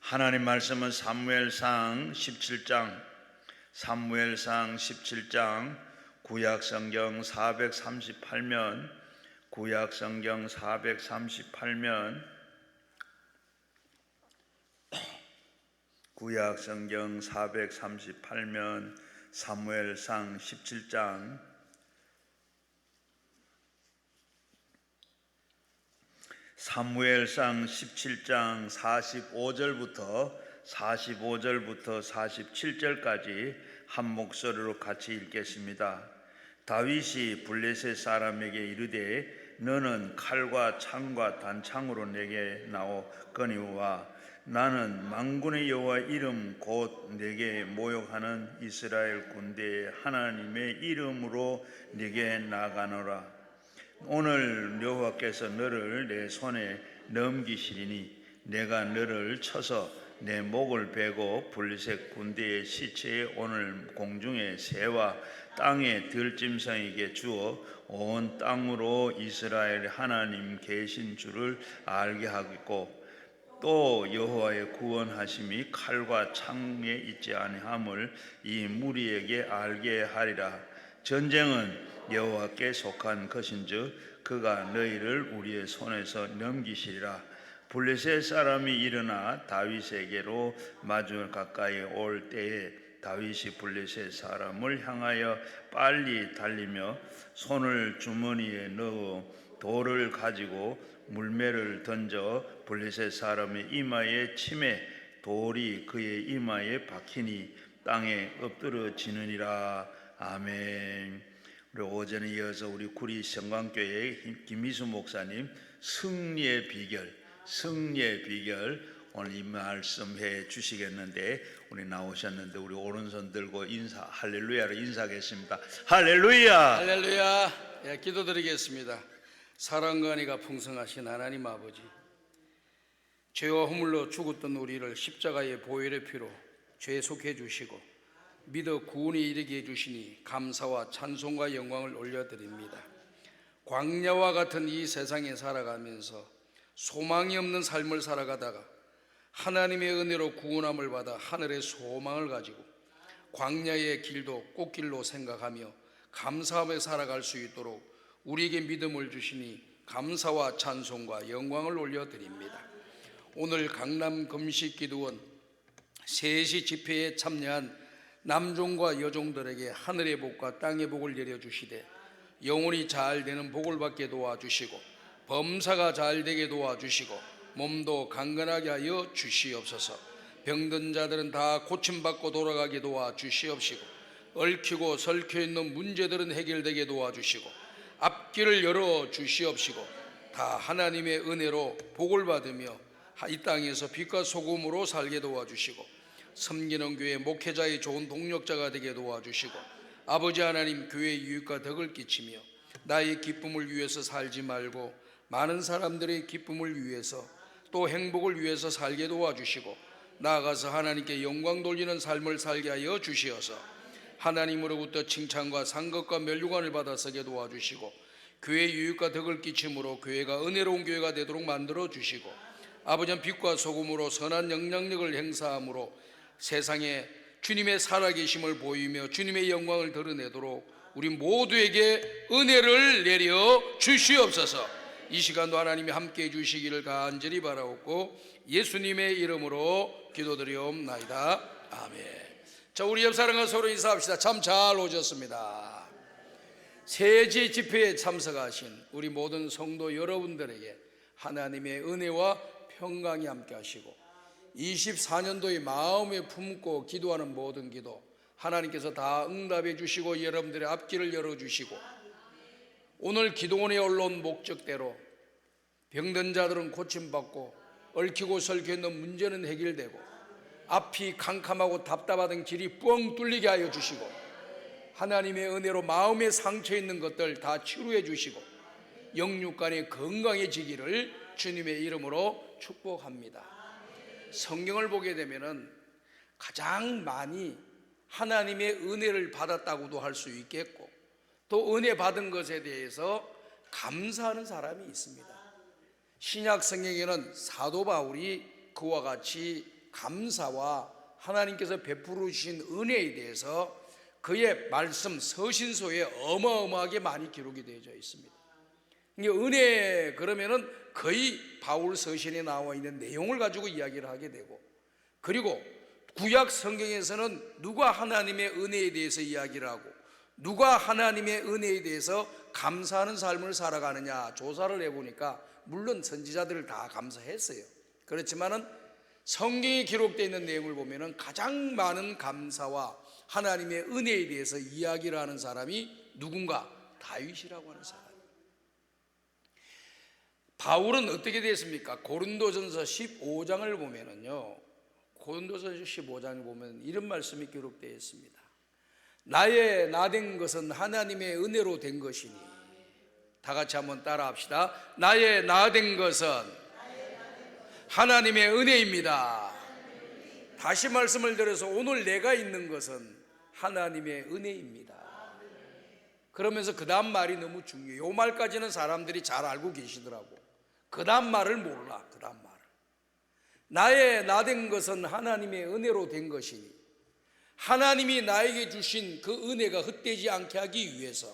하나님 말씀은 사무엘상 17장 구약성경 438면 사무엘상 17장 45절부터 47절까지 한 목소리로 같이 읽겠습니다. 다윗이 블레셋 사람에게 이르되 너는 칼과 창과 단창으로 내게 나오거니와 나는 만군의 여호와 이름 곧 내게 모욕하는 이스라엘 군대의 하나님의 이름으로 내게 나가노라. 오늘 여호와께서 너를 내 손에 넘기시리니 내가 너를 쳐서 내 목을 베고 블레셋 군대의 시체에 오늘 공중의 새와 땅의 들짐승에게 주어 온 땅으로 이스라엘 하나님 계신 줄을 알게 하겠고 또 여호와의 구원하심이 칼과 창에 있지 아니함을 이 무리에게 알게 하리라. 전쟁은 여호와께 속한 것인즉 그가 너희를 우리의 손에서 넘기시리라. 블레셋 사람이 일어나 다윗에게로 마주 가까이 올 때에 다윗이 블레셋 사람을 향하여 빨리 달리며 손을 주머니에 넣어 돌을 가지고 물매를 던져 블레셋 사람의 이마에 치매 돌이 그의 이마에 박히니 땅에 엎드러지느니라. 아멘. 우리 오전에 이어서 우리 구리 성광교회 김미수 목사님 승리의 비결 오늘 이 말씀 해 주시겠는데 우리 나오셨는데 우리 오른손 들고 할렐루야로 인사하겠습니다. 할렐루야. 할렐루야. 예, 기도드리겠습니다. 사랑과 은혜가 풍성하신 하나님 아버지, 죄와 허물로 죽었던 우리를 십자가의 보혈의 피로 죄속해 주시고 믿어 구원에 이르게 해주시니 감사와 찬송과 영광을 올려드립니다. 광야와 같은 이 세상에 살아가면서 소망이 없는 삶을 살아가다가 하나님의 은혜로 구원함을 받아 하늘의 소망을 가지고 광야의 길도 꽃길로 생각하며 감사하며 살아갈 수 있도록 우리에게 믿음을 주시니 감사와 찬송과 영광을 올려드립니다. 오늘 강남 금식기도원 3시 집회에 참여한 남종과 여종들에게 하늘의 복과 땅의 복을 내려주시되 영혼이 잘 되는 복을 받게 도와주시고 범사가 잘 되게 도와주시고 몸도 강건하게 하여 주시옵소서. 병든 자들은 다 고침받고 돌아가게 도와주시옵시고 얽히고 설켜있는 문제들은 해결되게 도와주시고 앞길을 열어주시옵시고 다 하나님의 은혜로 복을 받으며 이 땅에서 빛과 소금으로 살게 도와주시고 섬기는 교회 목회자의 좋은 동력자가 되게 도와주시고 아버지 하나님 교회의 유익과 덕을 끼치며 나의 기쁨을 위해서 살지 말고 많은 사람들의 기쁨을 위해서 또 행복을 위해서 살게 도와주시고 나아가서 하나님께 영광 돌리는 삶을 살게 하여 주시어서 하나님으로부터 칭찬과 상급과 면류관을 받아 서게 도와주시고 교회의 유익과 덕을 끼침으로 교회가 은혜로운 교회가 되도록 만들어 주시고 아버지는 빛과 소금으로 선한 영향력을 행사함으로 세상에 주님의 살아계심을 보이며 주님의 영광을 드러내도록 우리 모두에게 은혜를 내려 주시옵소서. 이 시간도 하나님이 함께해 주시기를 간절히 바라옵고 예수님의 이름으로 기도드리옵나이다. 아멘. 자, 우리 옆 사람과 서로 인사합시다. 참 잘 오셨습니다. 세지 집회에 참석하신 우리 모든 성도 여러분들에게 하나님의 은혜와 평강이 함께 하시고 24년도의 마음에 품고 기도하는 모든 기도 하나님께서 다 응답해 주시고 여러분들의 앞길을 열어주시고 오늘 기도원에 올라온 목적대로 병든 자들은 고침받고 얽히고 설켜있는 문제는 해결되고 앞이 캄캄하고 답답하던 길이 뻥 뚫리게 하여 주시고 하나님의 은혜로 마음에 상처 있는 것들 다 치유해 주시고 영육간에 건강해지기를 주님의 이름으로 축복합니다. 성경을 보게 되면은 가장 많이 하나님의 은혜를 받았다고도 할 수 있겠고 또 은혜 받은 것에 대해서 감사하는 사람이 있습니다. 신약 성경에는 사도 바울이 그와 같이 감사와 하나님께서 베풀어 주신 은혜에 대해서 그의 말씀 서신서에 어마어마하게 많이 기록이 되어져 있습니다. 이게 은혜 그러면은 거의 바울 서신에 나와 있는 내용을 가지고 이야기를 하게 되고, 그리고 구약 성경에서는 누가 하나님의 은혜에 대해서 이야기를 하고 누가 하나님의 은혜에 대해서 감사하는 삶을 살아가느냐 조사를 해보니까 물론 선지자들을 다 감사했어요. 그렇지만은 성경에 기록되어 있는 내용을 보면은 가장 많은 감사와 하나님의 은혜에 대해서 이야기를 하는 사람이 누군가? 다윗이라고 하는 사람. 바울은 어떻게 됐습니까? 고린도전서 15장을 보면은요, 고린도전서 15장을 보면 이런 말씀이 기록되어 있습니다. 나의 나된 것은 하나님의 은혜로 된 것이니. 다 같이 한번 따라 합시다. 나의 나된 것은 하나님의 은혜입니다. 다시 말씀을 드려서 오늘 내가 있는 것은 하나님의 은혜입니다. 그러면서 그 다음 말이 너무 중요해요. 이 말까지는 사람들이 잘 알고 계시더라고. 그 다음 말을 몰라. 그 다음 말을. 나의 나된 것은 하나님의 은혜로 된 것이니 하나님이 나에게 주신 그 은혜가 헛되지 않게 하기 위해서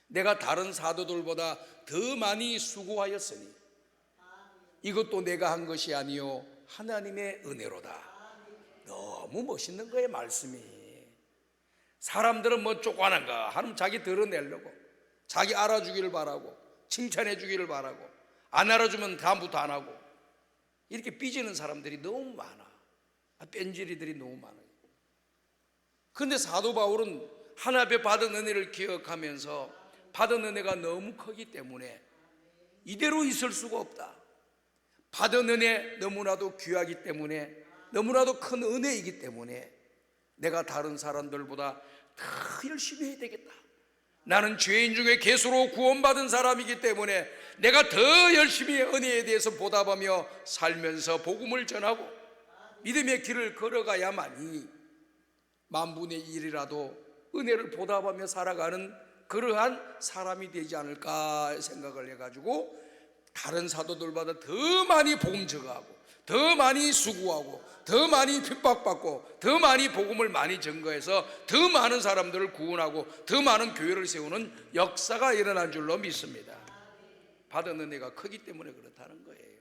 내가 다른 사도들보다 더 많이 수고하였으니 이것도 내가 한 것이 아니요 하나님의 은혜로다. 너무 멋있는 거예요, 말씀이. 사람들은 뭐 쪼관한가 하면 자기 드러내려고, 자기 알아주기를 바라고, 칭찬해 주기를 바라고, 안 알아주면 다음부터 안 하고, 이렇게 삐지는 사람들이 너무 많아. 뺀질이들이 너무 많아요. 그런데 사도 바울은 하나님의 받은 은혜를 기억하면서 받은 은혜가 너무 크기 때문에 이대로 있을 수가 없다. 받은 은혜 너무나도 귀하기 때문에, 너무나도 큰 은혜이기 때문에 내가 다른 사람들보다 더 열심히 해야 되겠다. 나는 죄인 중에 개수로 구원받은 사람이기 때문에 내가 더 열심히 은혜에 대해서 보답하며 살면서 복음을 전하고 믿음의 길을 걸어가야만이 만분의 일이라도 은혜를 보답하며 살아가는 그러한 사람이 되지 않을까 생각을 해가지고 다른 사도들보다 더 많이 복음 전하고 더 많이 수고하고 더 많이 핍박받고 더 많이 복음을 많이 전거해서 더 많은 사람들을 구원하고 더 많은 교회를 세우는 역사가 일어난 줄로 믿습니다. 받은 은혜가 크기 때문에 그렇다는 거예요.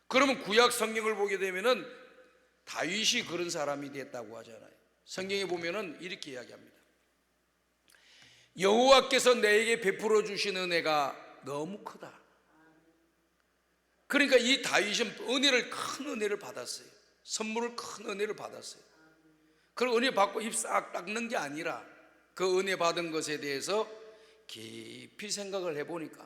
그러면 구약 성경을 보게 되면은 다윗이 그런 사람이 됐다고 하잖아요. 성경에 보면은 이렇게 이야기합니다. 여호와께서 내게 베풀어 주신 은혜가 너무 크다. 그러니까 이 다윗은 큰 은혜를 받았어요. 선물을 큰 은혜를 받았어요. 그리고 은혜 받고 입 싹 닦는 게 아니라 그 은혜 받은 것에 대해서 깊이 생각을 해보니까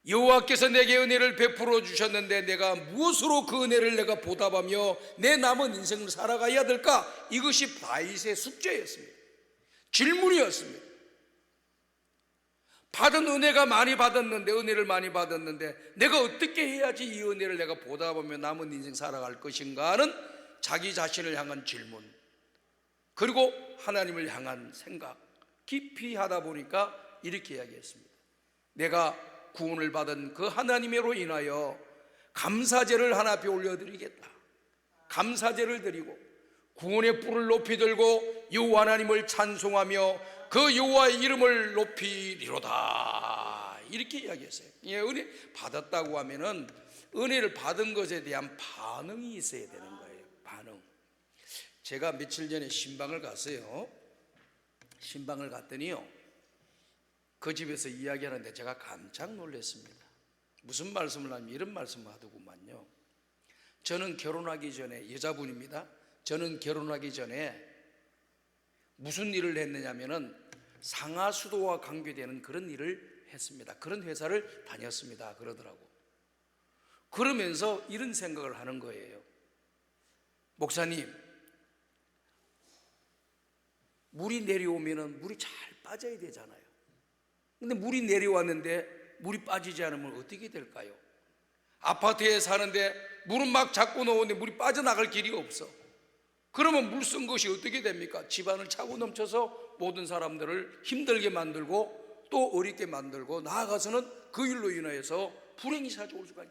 여호와께서 내게 은혜를 베풀어 주셨는데 내가 무엇으로 그 은혜를 내가 보답하며 내 남은 인생을 살아가야 될까? 이것이 다윗의 숙제였습니다. 질문이었습니다. 받은 은혜가 많이 받았는데, 은혜를 많이 받았는데 내가 어떻게 해야지 이 은혜를 내가 보답하며 남은 인생 살아갈 것인가 하는 자기 자신을 향한 질문, 그리고 하나님을 향한 생각 깊이 하다 보니까 이렇게 이야기했습니다. 내가 구원을 받은 그 하나님으로 인하여 감사제를 하나 앞에 올려드리겠다. 감사제를 드리고 구원의 뿔을 높이 들고 여호와 하나님을 찬송하며 그 여호와의 이름을 높이리로다. 이렇게 이야기했어요. 은혜 받았다고 하면은 은혜를 받은 것에 대한 반응이 있어야 되는 거예요. 반응. 제가 며칠 전에 신방을 갔어요. 신방을 갔더니요, 그 집에서 이야기하는데 제가 깜짝 놀랐습니다. 무슨 말씀을 하면 이런 말씀을 하더구만요. 저는 결혼하기 전에, 여자분입니다. 저는 결혼하기 전에 무슨 일을 했느냐면은 상하수도와 관계되는 그런 일을 했습니다. 그런 회사를 다녔습니다. 그러더라고. 그러면서 이런 생각을 하는 거예요. 목사님, 물이 내려오면은 물이 잘 빠져야 되잖아요. 근데 물이 내려왔는데 물이 빠지지 않으면 어떻게 될까요? 아파트에 사는데 물은 막 잡고 놓는데 물이 빠져나갈 길이 없어. 그러면 물 쓴 것이 어떻게 됩니까? 집안을 차고 넘쳐서 모든 사람들을 힘들게 만들고 또 어렵게 만들고 나아가서는 그 일로 인하여서 불행이 찾아올 수가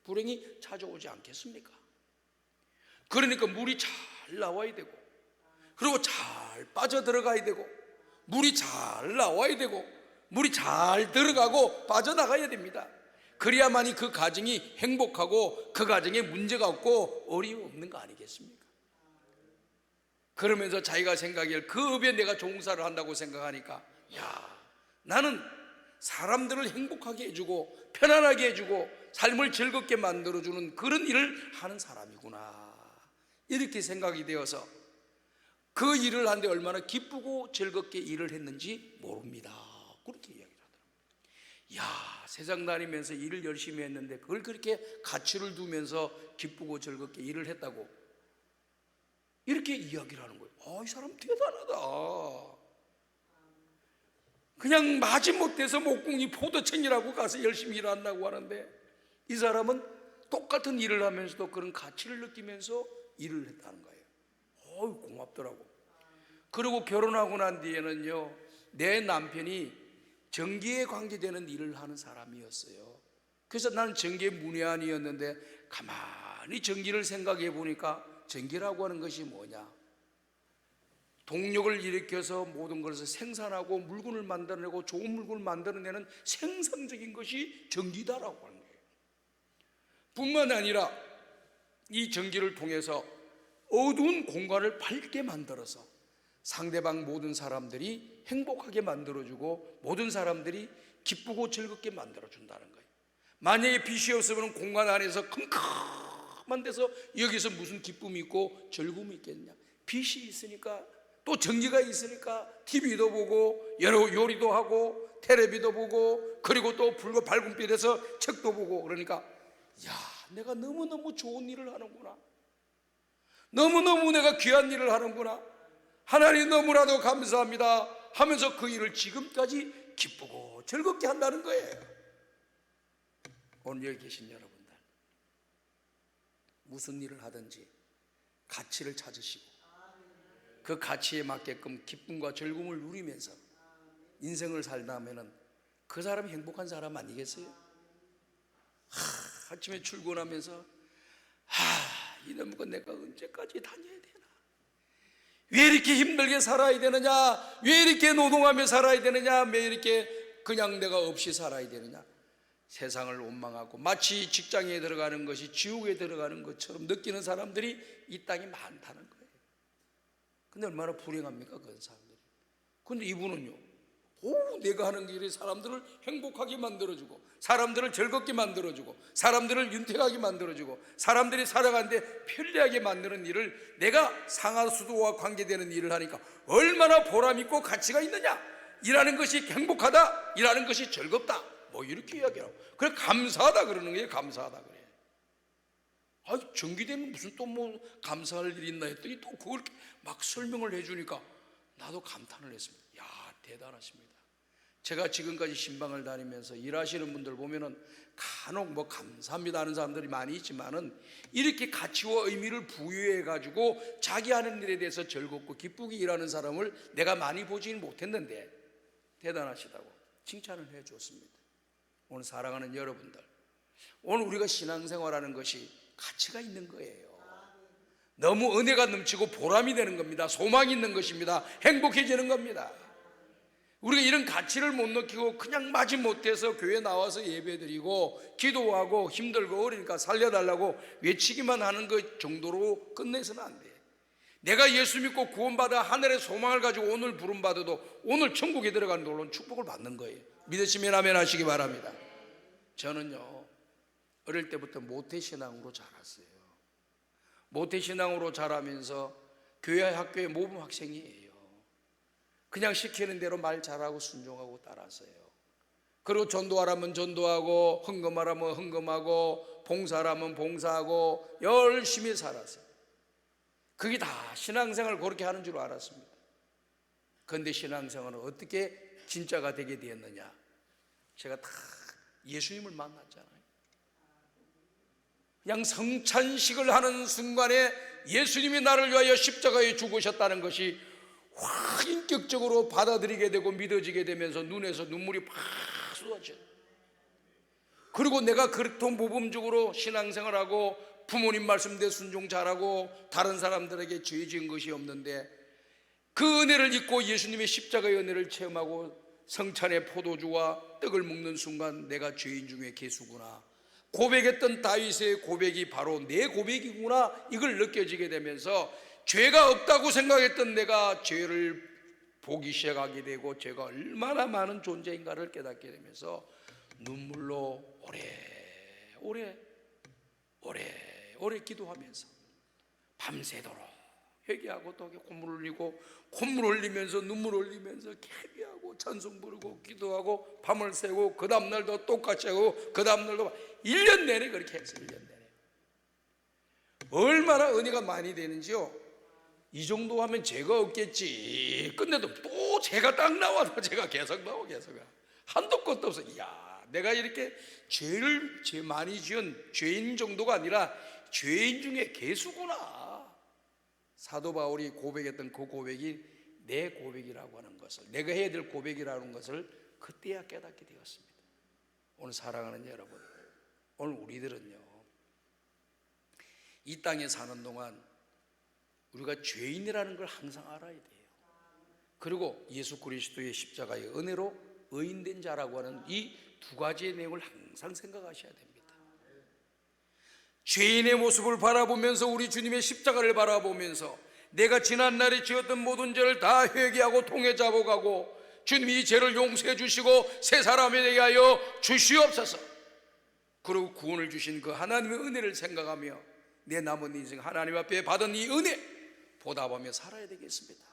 불행이 찾아오지 않겠습니까? 그러니까 물이 잘 나와야 되고, 그리고 잘 빠져들어가야 되고, 물이 잘 나와야 되고, 물이 잘 들어가고 빠져나가야 됩니다. 그래야만이 그 가정이 행복하고 그 가정에 문제가 없고 어려움이 없는 거 아니겠습니까? 그러면서 자기가 생각할 그 업에 내가 종사를 한다고 생각하니까, 야, 나는 사람들을 행복하게 해주고 편안하게 해주고 삶을 즐겁게 만들어주는 그런 일을 하는 사람이구나, 이렇게 생각이 되어서 그 일을 하는데 얼마나 기쁘고 즐겁게 일을 했는지 모릅니다. 그렇게 이야기를 하더라고요. 야, 세상 다니면서 일을 열심히 했는데 그걸 그렇게 가치를 두면서 기쁘고 즐겁게 일을 했다고 이렇게 이야기를 하는 거예요. 이 사람 대단하다. 그냥 마지못해서 목공이 포도청이라고 가서 열심히 일한다고 하는데 이 사람은 똑같은 일을 하면서도 그런 가치를 느끼면서 일을 했다는 거예요. 고맙더라고. 그리고 결혼하고 난 뒤에는요, 내 남편이 전기에 관계되는 일을 하는 사람이었어요. 그래서 나는 전기의 문외한이었는데 가만히 전기를 생각해 보니까 전기라고 하는 것이 뭐냐, 동력을 일으켜서 모든 것을 생산하고 물건을 만들어내고 좋은 물건을 만들어내는 생산적인 것이 전기다라고 하는 거예요. 뿐만 아니라 이 전기를 통해서 어두운 공간을 밝게 만들어서 상대방 모든 사람들이 행복하게 만들어주고 모든 사람들이 기쁘고 즐겁게 만들어준다는 거예요. 만약에 빛이 없으면 공간 안에서 컴컴한 데서 여기서 무슨 기쁨이 있고 즐거움이 있겠냐. 빛이 있으니까, 또 전기가 있으니까 TV도 보고 여러 요리도 하고 텔레비도 보고, 그리고 또 붉은 밝은 빛에서 책도 보고, 그러니까 야, 내가 너무너무 좋은 일을 하는구나, 너무너무 내가 귀한 일을 하는구나, 하나님 너무나도 감사합니다 하면서 그 일을 지금까지 기쁘고 즐겁게 한다는 거예요. 오늘 여기 계신 여러분들, 무슨 일을 하든지 가치를 찾으시고 그 가치에 맞게끔 기쁨과 즐거움을 누리면서 인생을 살다면은 그 사람이 행복한 사람 아니겠어요? 아침에 출근하면서 이놈의 거 내가 언제까지 다녀야 되나, 왜 이렇게 힘들게 살아야 되느냐, 왜 이렇게 노동하며 살아야 되느냐, 왜 이렇게 그냥 내가 없이 살아야 되느냐, 세상을 원망하고 마치 직장에 들어가는 것이 지옥에 들어가는 것처럼 느끼는 사람들이 이 땅에 많다는 거예요. 근데 얼마나 불행합니까, 그런 사람들이. 근데 이분은요, 내가 하는 일이 사람들을 행복하게 만들어주고 사람들을 즐겁게 만들어주고 사람들을 윤택하게 만들어주고 사람들이 살아가는데 편리하게 만드는 일을, 내가 상하수도와 관계되는 일을 하니까 얼마나 보람있고 가치가 있느냐, 일하는 것이 행복하다, 일하는 것이 즐겁다, 이렇게 이야기하고, 그래 감사하다 그러는 거예요. 감사하다 그래. 전기되면 무슨 또 감사할 일이 있나 했더니 또 그걸 막 설명을 해주니까 나도 감탄을 했습니다. 대단하십니다. 제가 지금까지 신방을 다니면서 일하시는 분들 보면은 간혹 감사합니다 하는 사람들이 많이 있지만은 이렇게 가치와 의미를 부여해 가지고 자기 하는 일에 대해서 즐겁고 기쁘게 일하는 사람을 내가 많이 보지는 못했는데 대단하시다고 칭찬을 해 줬습니다. 오늘 사랑하는 여러분들, 오늘 우리가 신앙생활하는 것이 가치가 있는 거예요. 너무 은혜가 넘치고 보람이 되는 겁니다. 소망이 있는 것입니다. 행복해지는 겁니다. 우리가 이런 가치를 못 느끼고 그냥 마지못해서 교회 나와서 예배드리고 기도하고 힘들고 어려니까 살려달라고 외치기만 하는 것 정도로 끝내서는 안 돼. 내가 예수 믿고 구원받아 하늘의 소망을 가지고 오늘 부름받아도 오늘 천국에 들어가는 놀라운 축복을 받는 거예요. 믿으시면 아멘 하시기 바랍니다. 저는요, 어릴 때부터 모태신앙으로 자랐어요. 모태신앙으로 자라면서 교회 학교의 모범 학생이에요. 그냥 시키는 대로 말 잘하고 순종하고 따랐어요. 그리고 전도하라면 전도하고 헌금하라면 헌금하고 봉사하라면 봉사하고 열심히 살았어요. 그게 다 신앙생활을 그렇게 하는 줄 알았습니다. 그런데 신앙생활은 어떻게 진짜가 되게 되었느냐, 제가 다 예수님을 만났잖아요. 그냥 성찬식을 하는 순간에 예수님이 나를 위하여 십자가에 죽으셨다는 것이 확 인격적으로 받아들이게 되고 믿어지게 되면서 눈에서 눈물이 팍 쏟아져요. 그리고 내가 그렇게 모범적으로 신앙생활하고 부모님 말씀대로 순종 잘하고 다른 사람들에게 죄 지은 것이 없는데 그 은혜를 잊고 예수님의 십자가의 은혜를 체험하고 성찬의 포도주와 떡을 먹는 순간 내가 죄인 중에 개수구나, 고백했던 다윗의 고백이 바로 내 고백이구나, 이걸 느껴지게 되면서 죄가 없다고 생각했던 내가 죄를 보기 시작하게 되고 죄가 얼마나 많은 존재인가를 깨닫게 되면서 눈물로 오래 기도하면서 밤새도록 회개하고 또 콧물 흘리고, 콧물 흘리면서 눈물 흘리면서 회개하고 찬송 부르고 기도하고 밤을 새고 그 다음날도 똑같이 하고 그 다음날도 1년 내내 그렇게 했어요. 1년 내내. 얼마나 은혜가 많이 되는지요. 이 정도 하면 죄가 없겠지. 근데도 또 죄가 딱 나와도 죄가 계속 나와. 한도 끝도 없어. 이야, 내가 이렇게 죄 많이 지은 죄인 정도가 아니라 죄인 중에 개수구나. 사도 바울이 고백했던 그 고백이 내 고백이라고 하는 것을, 내가 해야 될 고백이라는 것을 그때야 깨닫게 되었습니다. 오늘 사랑하는 여러분, 오늘 우리들은요, 이 땅에 사는 동안 우리가 죄인이라는 걸 항상 알아야 돼요. 그리고 예수 그리스도의 십자가의 은혜로 의인된 자라고 하는 이 두 가지의 내용을 항상 생각하셔야 됩니다. 죄인의 모습을 바라보면서, 우리 주님의 십자가를 바라보면서 내가 지난날에 지었던 모든 죄를 다 회개하고 통해 잡아가고 주님이 이 죄를 용서해 주시고 새 사람이 되게 하여 주시옵소서. 그리고 구원을 주신 그 하나님의 은혜를 생각하며 내 남은 인생 하나님 앞에 받은 이 은혜 보답하며 살아야 되겠습니다.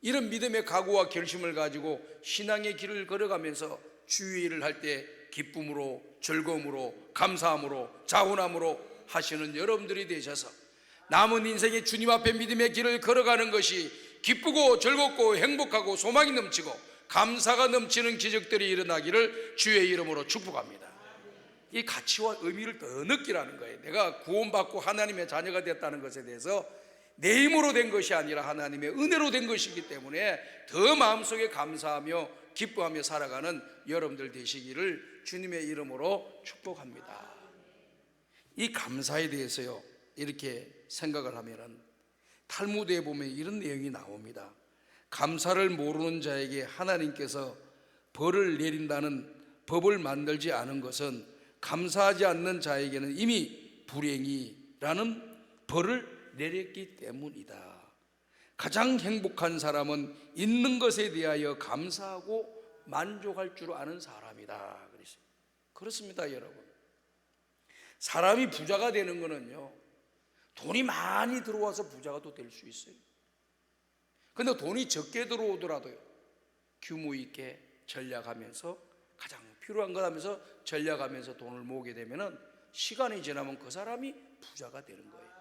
이런 믿음의 각오와 결심을 가지고 신앙의 길을 걸어가면서 주의 일을 할 때 기쁨으로, 즐거움으로, 감사함으로, 자원함으로 하시는 여러분들이 되셔서 남은 인생의 주님 앞에 믿음의 길을 걸어가는 것이 기쁘고 즐겁고 행복하고 소망이 넘치고 감사가 넘치는 기적들이 일어나기를 주의 이름으로 축복합니다. 이 가치와 의미를 더 느끼라는 거예요. 내가 구원받고 하나님의 자녀가 됐다는 것에 대해서 내 힘으로 된 것이 아니라 하나님의 은혜로 된 것이기 때문에 더 마음속에 감사하며 기뻐하며 살아가는 여러분들 되시기를 주님의 이름으로 축복합니다. 이 감사에 대해서요, 이렇게 생각을 하면은 탈무드에 보면 이런 내용이 나옵니다. 감사를 모르는 자에게 하나님께서 벌을 내린다는 법을 만들지 않은 것은 감사하지 않는 자에게는 이미 불행이라는 벌을 내렸기 때문이다. 가장 행복한 사람은 있는 것에 대하여 감사하고 만족할 줄 아는 사람이다. 그렇습니다, 여러분. 사람이 부자가 되는 거는요, 돈이 많이 들어와서 부자가 또 될 수 있어요. 근데 돈이 적게 들어오더라도요, 규모 있게 전략하면서 가장 필요한 것 하면서 전략하면서 돈을 모으게 되면은 시간이 지나면 그 사람이 부자가 되는 거예요.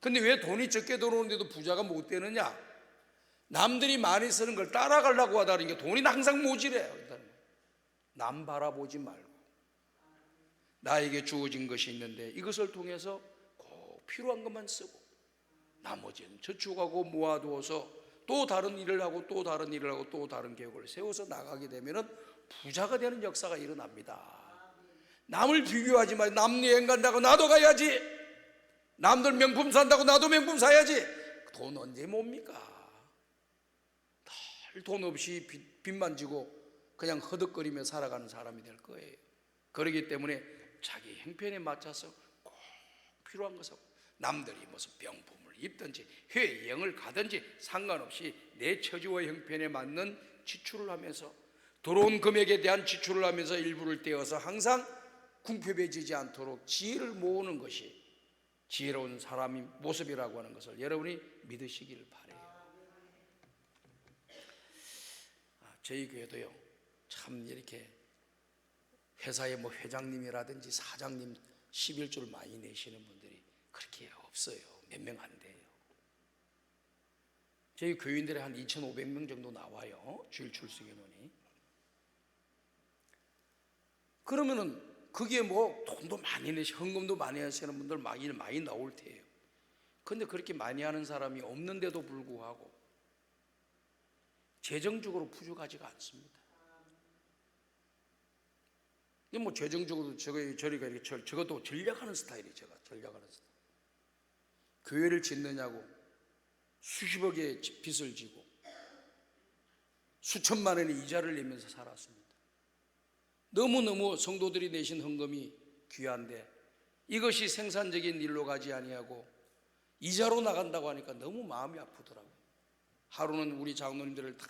근데 왜 돈이 적게 들어오는데도 부자가 못 되느냐? 남들이 많이 쓰는 걸 따라가려고 하다 보니까 돈이 항상 모자라요. 남 바라보지 말고 나에게 주어진 것이 있는데 이것을 통해서 꼭 필요한 것만 쓰고 나머지는 저축하고 모아두어서 또 다른 일을 하고 또 다른 일을 하고 또 다른 계획을 세워서 나가게 되면은 부자가 되는 역사가 일어납니다. 남을 비교하지 말고, 남 여행 간다고 나도 가야지, 남들 명품 산다고 나도 명품 사야지. 돈 언제 뭡니까? 늘 돈 없이 빚만 지고 그냥 허덕거리며 살아가는 사람이 될 거예요. 그렇기 때문에 자기 형편에 맞춰서 꼭 필요한 것을, 남들이 무슨 병품을 입든지 해외여행을 가든지 상관없이 내 처지와 형편에 맞는 지출을 하면서, 들어온 금액에 대한 지출을 하면서 일부를 떼어서 항상 궁핍해지지 않도록 지혜를 모으는 것이 지혜로운 사람의 모습이라고 하는 것을 여러분이 믿으시기를 바라요. 저희 교회도요, 참 이렇게 회사의 회장님이라든지 사장님 11조를 많이 내시는 분들이 그렇게 없어요. 몇 명 안 돼요. 저희 교인들이 한 2,500명 정도 나와요, 주일 출석 인원이. 그러면은 그게 돈도 많이 내시고 헌금도 많이 하시는 분들 많이 나올 테예요. 근데 그렇게 많이 하는 사람이 없는데도 불구하고 재정적으로 부족하지가 않습니다. 이게 뭐 재정적으로 저리가 이렇게 저것도 전략하는 스타일이에요. 제가 전략하는 스타일. 교회를 짓느냐고 수십억의 빚을 지고 수천만 원의 이자를 내면서 살았습니다. 너무너무 성도들이 내신 헌금이 귀한데 이것이 생산적인 일로 가지 아니하고 이자로 나간다고 하니까 너무 마음이 아프더라고요. 하루는 우리 장로님들을 다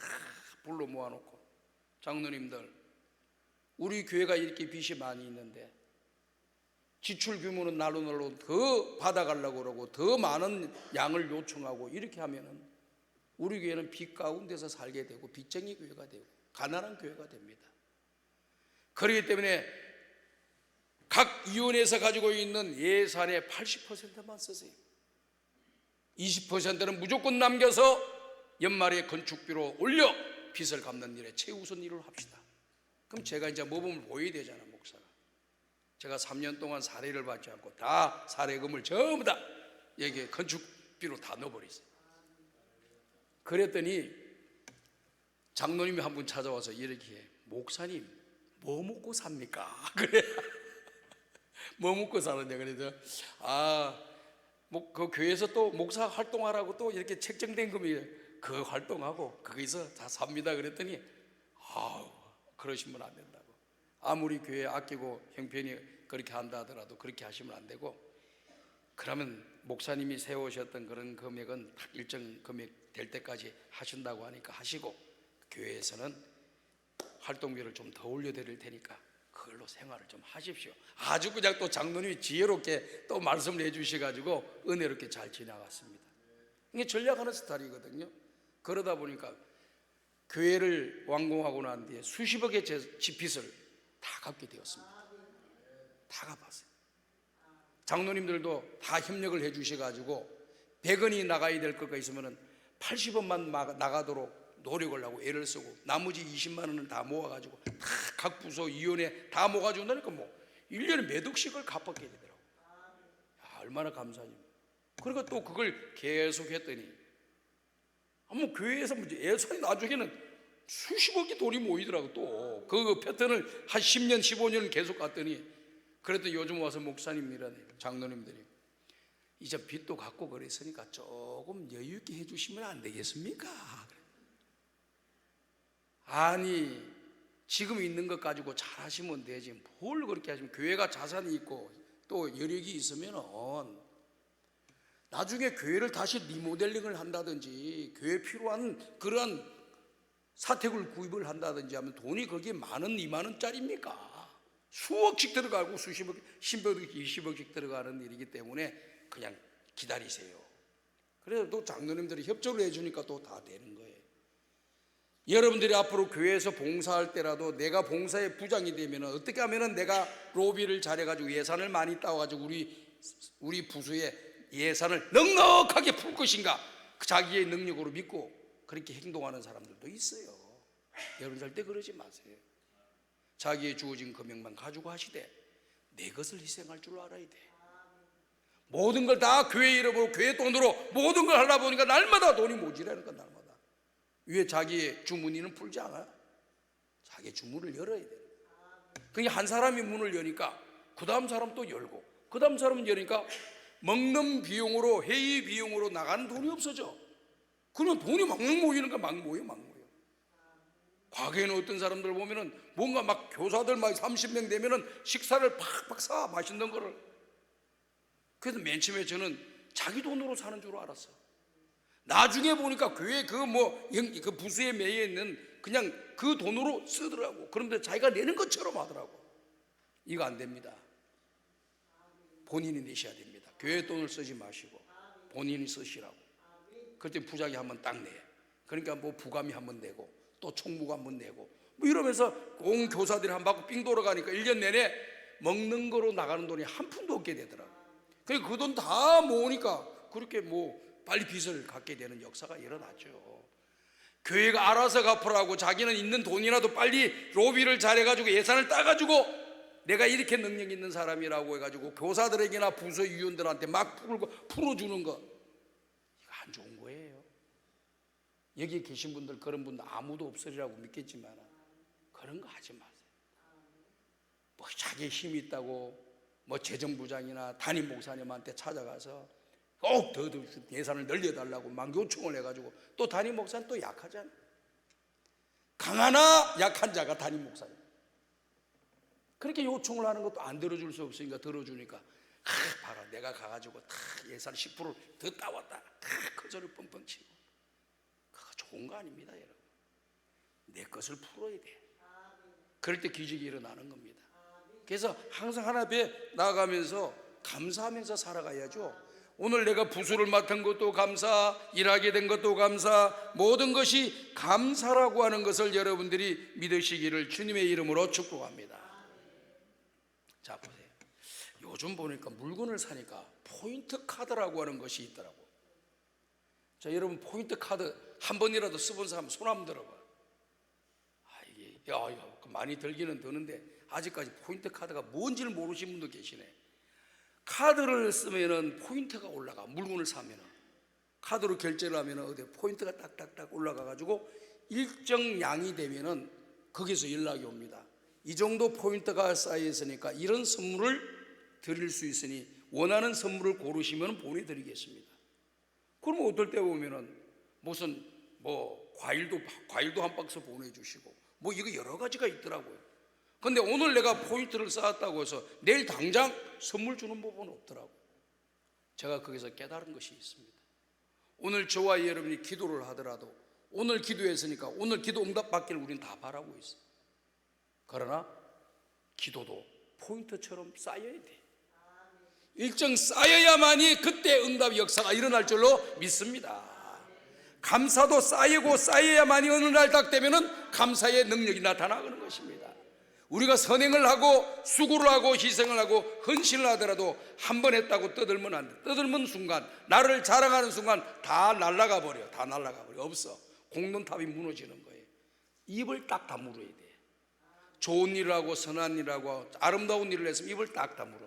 불러 모아놓고, 장로님들, 우리 교회가 이렇게 빚이 많이 있는데 지출 규모는 날로 날로 더 받아가려고 그러고 더 많은 양을 요청하고 이렇게 하면은 우리 교회는 빚 가운데서 살게 되고 빚쟁이 교회가 되고 가난한 교회가 됩니다. 그렇기 때문에 각 위원회에서 가지고 있는 예산의 80%만 쓰세요. 20%는 무조건 남겨서 연말에 건축비로 올려 빚을 갚는 일에 최우선 일을 합시다. 그럼 제가 이제 모범을 보여야 되잖아, 목사가. 제가 3년 동안 사례를 받지 않고 다 사례금을 전부 다 여기에 건축비로 다 넣어버렸어요. 그랬더니 장로님이 한 분 찾아와서 이렇게 해. 목사님 뭐 먹고 삽니까? 그래. 뭐 먹고 사느냐. 그래서 그 교회에서 또 목사 활동하라고 또 이렇게 책정된 금이 그 활동하고 거기서 다 삽니다. 그랬더니 그러시면 안 된다고. 아무리 교회 아끼고 형편이 그렇게 한다 하더라도 그렇게 하시면 안 되고, 그러면 목사님이 세우셨던 그런 금액은 딱 일정 금액 될 때까지 하신다고 하니까 하시고, 교회에서는 활동비를 좀 더 올려드릴 테니까 그걸로 생활을 좀 하십시오. 아주 그냥 또 장로님이 지혜롭게 또 말씀을 해주셔가지고 은혜롭게 잘 지나갔습니다. 이게 전략하는 스타일이거든요. 그러다 보니까 교회를 완공하고 난 뒤에 수십억의 빚을 다 갚게 되었습니다. 다 갚았어요. 장로님들도 다 협력을 해주셔가지고 100원이 나가야 될 것가 있으면 80원만 나가도록 노력을 하고 애를 쓰고 나머지 20만 원은 다 모아가지고 다 각 부서 위원회 다 모아가지고 나니까 뭐 1년에 몇 억씩을 갚았게 되더라고요. 얼마나 감사합니다. 그리고 또 그걸 계속 했더니 뭐 교회에서 예산이 나중에는 수십억의 돈이 모이더라고. 또 그 패턴을 한 10년 15년을 계속 갔더니, 그래도 요즘 와서 목사님이라네, 장로님들이 이제 빚도 갚고 그랬으니까 조금 여유 있게 해주시면 안 되겠습니까? 아니 지금 있는 것 가지고 잘 하시면 되지 뭘 그렇게 하시면, 교회가 자산이 있고 또 여력이 있으면은 나중에 교회를 다시 리모델링을 한다든지 교회에 필요한 그러한 사택을 구입을 한다든지 하면 돈이 거기에 만 원, 2만 원짜리입니까? 수억씩 들어가고 수십억, 10억씩, 20억씩 들어가는 일이기 때문에 그냥 기다리세요. 그래서 또 장로님들이 협조를 해주니까 또 다 되는 거예요. 여러분들이 앞으로 교회에서 봉사할 때라도 내가 봉사의 부장이 되면 어떻게 하면 내가 로비를 잘해가지고 예산을 많이 따와가지고 우리 부수의 예산을 넉넉하게 풀 것인가, 자기의 능력으로 믿고 그렇게 행동하는 사람들도 있어요. 여러분 절대 그러지 마세요. 자기의 주어진 금액만 가지고 하시되 내 것을 희생할 줄 알아야 돼. 모든 걸 다 교회 이름으로 교회 돈으로 모든 걸 하다 보니까 날마다 돈이 모자라는 건 날마다. 왜 자기의 주머니는 풀지 않아요? 자기의 주문을 열어야 돼요. 그러니까 한 사람이 문을 여니까 그 다음 사람 또 열고 그 다음 사람 여니까 먹는 비용으로, 회의 비용으로 나가는 돈이 없어져. 그러면 돈이 막 모이는 거, 막 모여. 과거에는 어떤 사람들 보면은 뭔가 막 교사들 막 30명 되면은 식사를 팍팍 사, 맛있는 거를. 그래서 맨 처음에 저는 자기 돈으로 사는 줄 알았어. 나중에 보니까 교회 그 부수에 매여 있는 그냥 그 돈으로 쓰더라고. 그런데 자기가 내는 것처럼 하더라고. 이거 안 됩니다. 본인이 내셔야 됩니다. 교회 돈을 쓰지 마시고 본인이 쓰시라고. 그때 부장이 한번 딱 내. 그러니까 뭐 부감이 한번 내고 또 총무가 한번 내고 뭐 이러면서 온 교사들이 한 바퀴 삥 돌아가니까 1년 내내 먹는 거로 나가는 돈이 한 푼도 없게 되더라고. 그러니까 그 돈 다 모으니까 그렇게 빨리 빚을 갚게 되는 역사가 일어났죠. 교회가 알아서 갚으라고 자기는 있는 돈이라도 빨리 로비를 잘해가지고 예산을 따가지고 내가 이렇게 능력 있는 사람이라고 해가지고 교사들에게나 부서위원들한테 막 풀어주는 거, 이거 안 좋은 거예요. 여기 계신 분들 그런 분들 아무도 없으리라고 믿겠지만 그런 거 하지 마세요. 뭐 자기 힘이 있다고 뭐 재정부장이나 담임 목사님한테 찾아가서 꼭 더 예산을 늘려달라고 막 요청을 해가지고, 또 담임 목사는 또 약하잖아요. 강하나 약한 자가 담임 목사님. 그렇게 요청을 하는 것도 안 들어줄 수 없으니까 들어주니까, 봐라 내가 가가지고 예산 10%더 따왔다, 그 소리 뻥뻥 치고. 그거 좋은 거 아닙니다 여러분. 내 것을 풀어야 돼. 그럴 때 기적이 일어나는 겁니다. 그래서 항상 하나님 앞에 나아가면서 감사하면서 살아가야죠. 오늘 내가 부수를 맡은 것도 감사, 일하게 된 것도 감사, 모든 것이 감사라고 하는 것을 여러분들이 믿으시기를 주님의 이름으로 축복합니다. 자 보세요. 요즘 보니까 물건을 사니까 포인트 카드라고 하는 것이 있더라고. 자 여러분, 포인트 카드 한 번이라도 써본 사람 손 한번 들어봐. 이게 많이 들기는 드는데 아직까지 포인트 카드가 뭔지를 모르시는 분도 계시네. 카드를 쓰면은 포인트가 올라가. 물건을 사면은 카드로 결제를 하면은 어디 포인트가 딱딱딱 올라가 가지고 일정 양이 되면은 거기서 연락이 옵니다. 이 정도 포인트가 쌓여 있으니까 이런 선물을 드릴 수 있으니 원하는 선물을 고르시면 보내드리겠습니다. 그러면 어떨 때 보면은 무슨 뭐 과일도 한 박스 보내주시고 뭐 이거 여러 가지가 있더라고요. 근데 오늘 내가 포인트를 쌓았다고 해서 내일 당장 선물 주는 법은 없더라고요. 제가 거기서 깨달은 것이 있습니다. 오늘 저와 여러분이 기도를 하더라도 오늘 기도했으니까 오늘 기도 응답 받기를 우리는 다 바라고 있어요. 그러나 기도도 포인트처럼 쌓여야 돼. 일정 쌓여야만이 그때 응답 역사가 일어날 줄로 믿습니다. 감사도 쌓이고 쌓여야만이 어느 날 딱 되면은 감사의 능력이 나타나는 것입니다. 우리가 선행을 하고 수고를 하고 희생을 하고 헌신을 하더라도 한 번 했다고 떠들면 안 돼. 떠들면 순간, 나를 자랑하는 순간 다 날아가 버려. 다 날아가 버려. 없어. 공론탑이 무너지는 거예요. 입을 딱 다물어야 돼. 좋은 일을 하고 선한 일을 하고 아름다운 일을 했으면 입을 딱 다물어.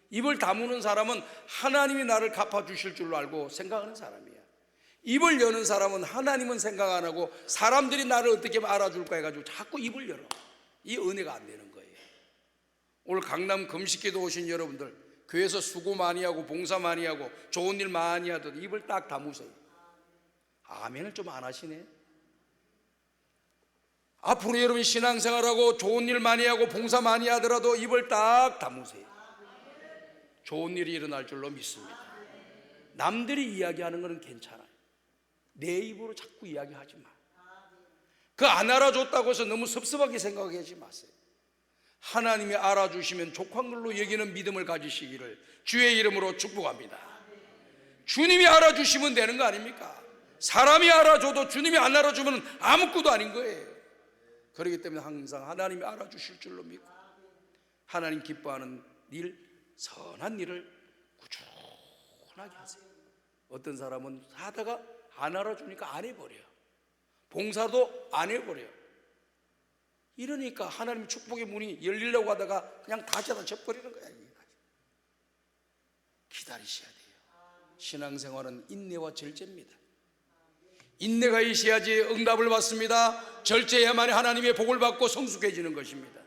입을 다무는 사람은 하나님이 나를 갚아주실 줄로 알고 생각하는 사람이야. 입을 여는 사람은 하나님은 생각 안 하고 사람들이 나를 어떻게 알아줄까 해가지고 자꾸 입을 열어. 이 은혜가 안 되는 거예요. 오늘 강남 금식기도 오신 여러분들, 교회에서 수고 많이 하고 봉사 많이 하고 좋은 일 많이 하던 입을 딱 다무세요. 아멘을 좀 안 하시네. 앞으로 여러분이 신앙생활하고 좋은 일 많이 하고 봉사 많이 하더라도 입을 딱 다무세요. 좋은 일이 일어날 줄로 믿습니다. 남들이 이야기하는 것은 괜찮아요. 내 입으로 자꾸 이야기하지 마. 그 안 알아줬다고 해서 너무 섭섭하게 생각하지 마세요. 하나님이 알아주시면 족한 걸로 여기는 믿음을 가지시기를 주의 이름으로 축복합니다. 주님이 알아주시면 되는 거 아닙니까? 사람이 알아줘도 주님이 안 알아주면 아무것도 아닌 거예요. 그렇기 때문에 항상 하나님이 알아주실 줄로 믿고 하나님 기뻐하는 일, 선한 일을 꾸준하게 하세요. 어떤 사람은 하다가 안 알아주니까 안 해버려. 봉사도 안 해버려. 이러니까 하나님 축복의 문이 열리려고 하다가 그냥 다 닫아버리는 거야. 기다리셔야 돼요. 신앙생활은 인내와 절제입니다. 인내가 있어야지 응답을 받습니다. 절제해야만 하나님의 복을 받고 성숙해지는 것입니다.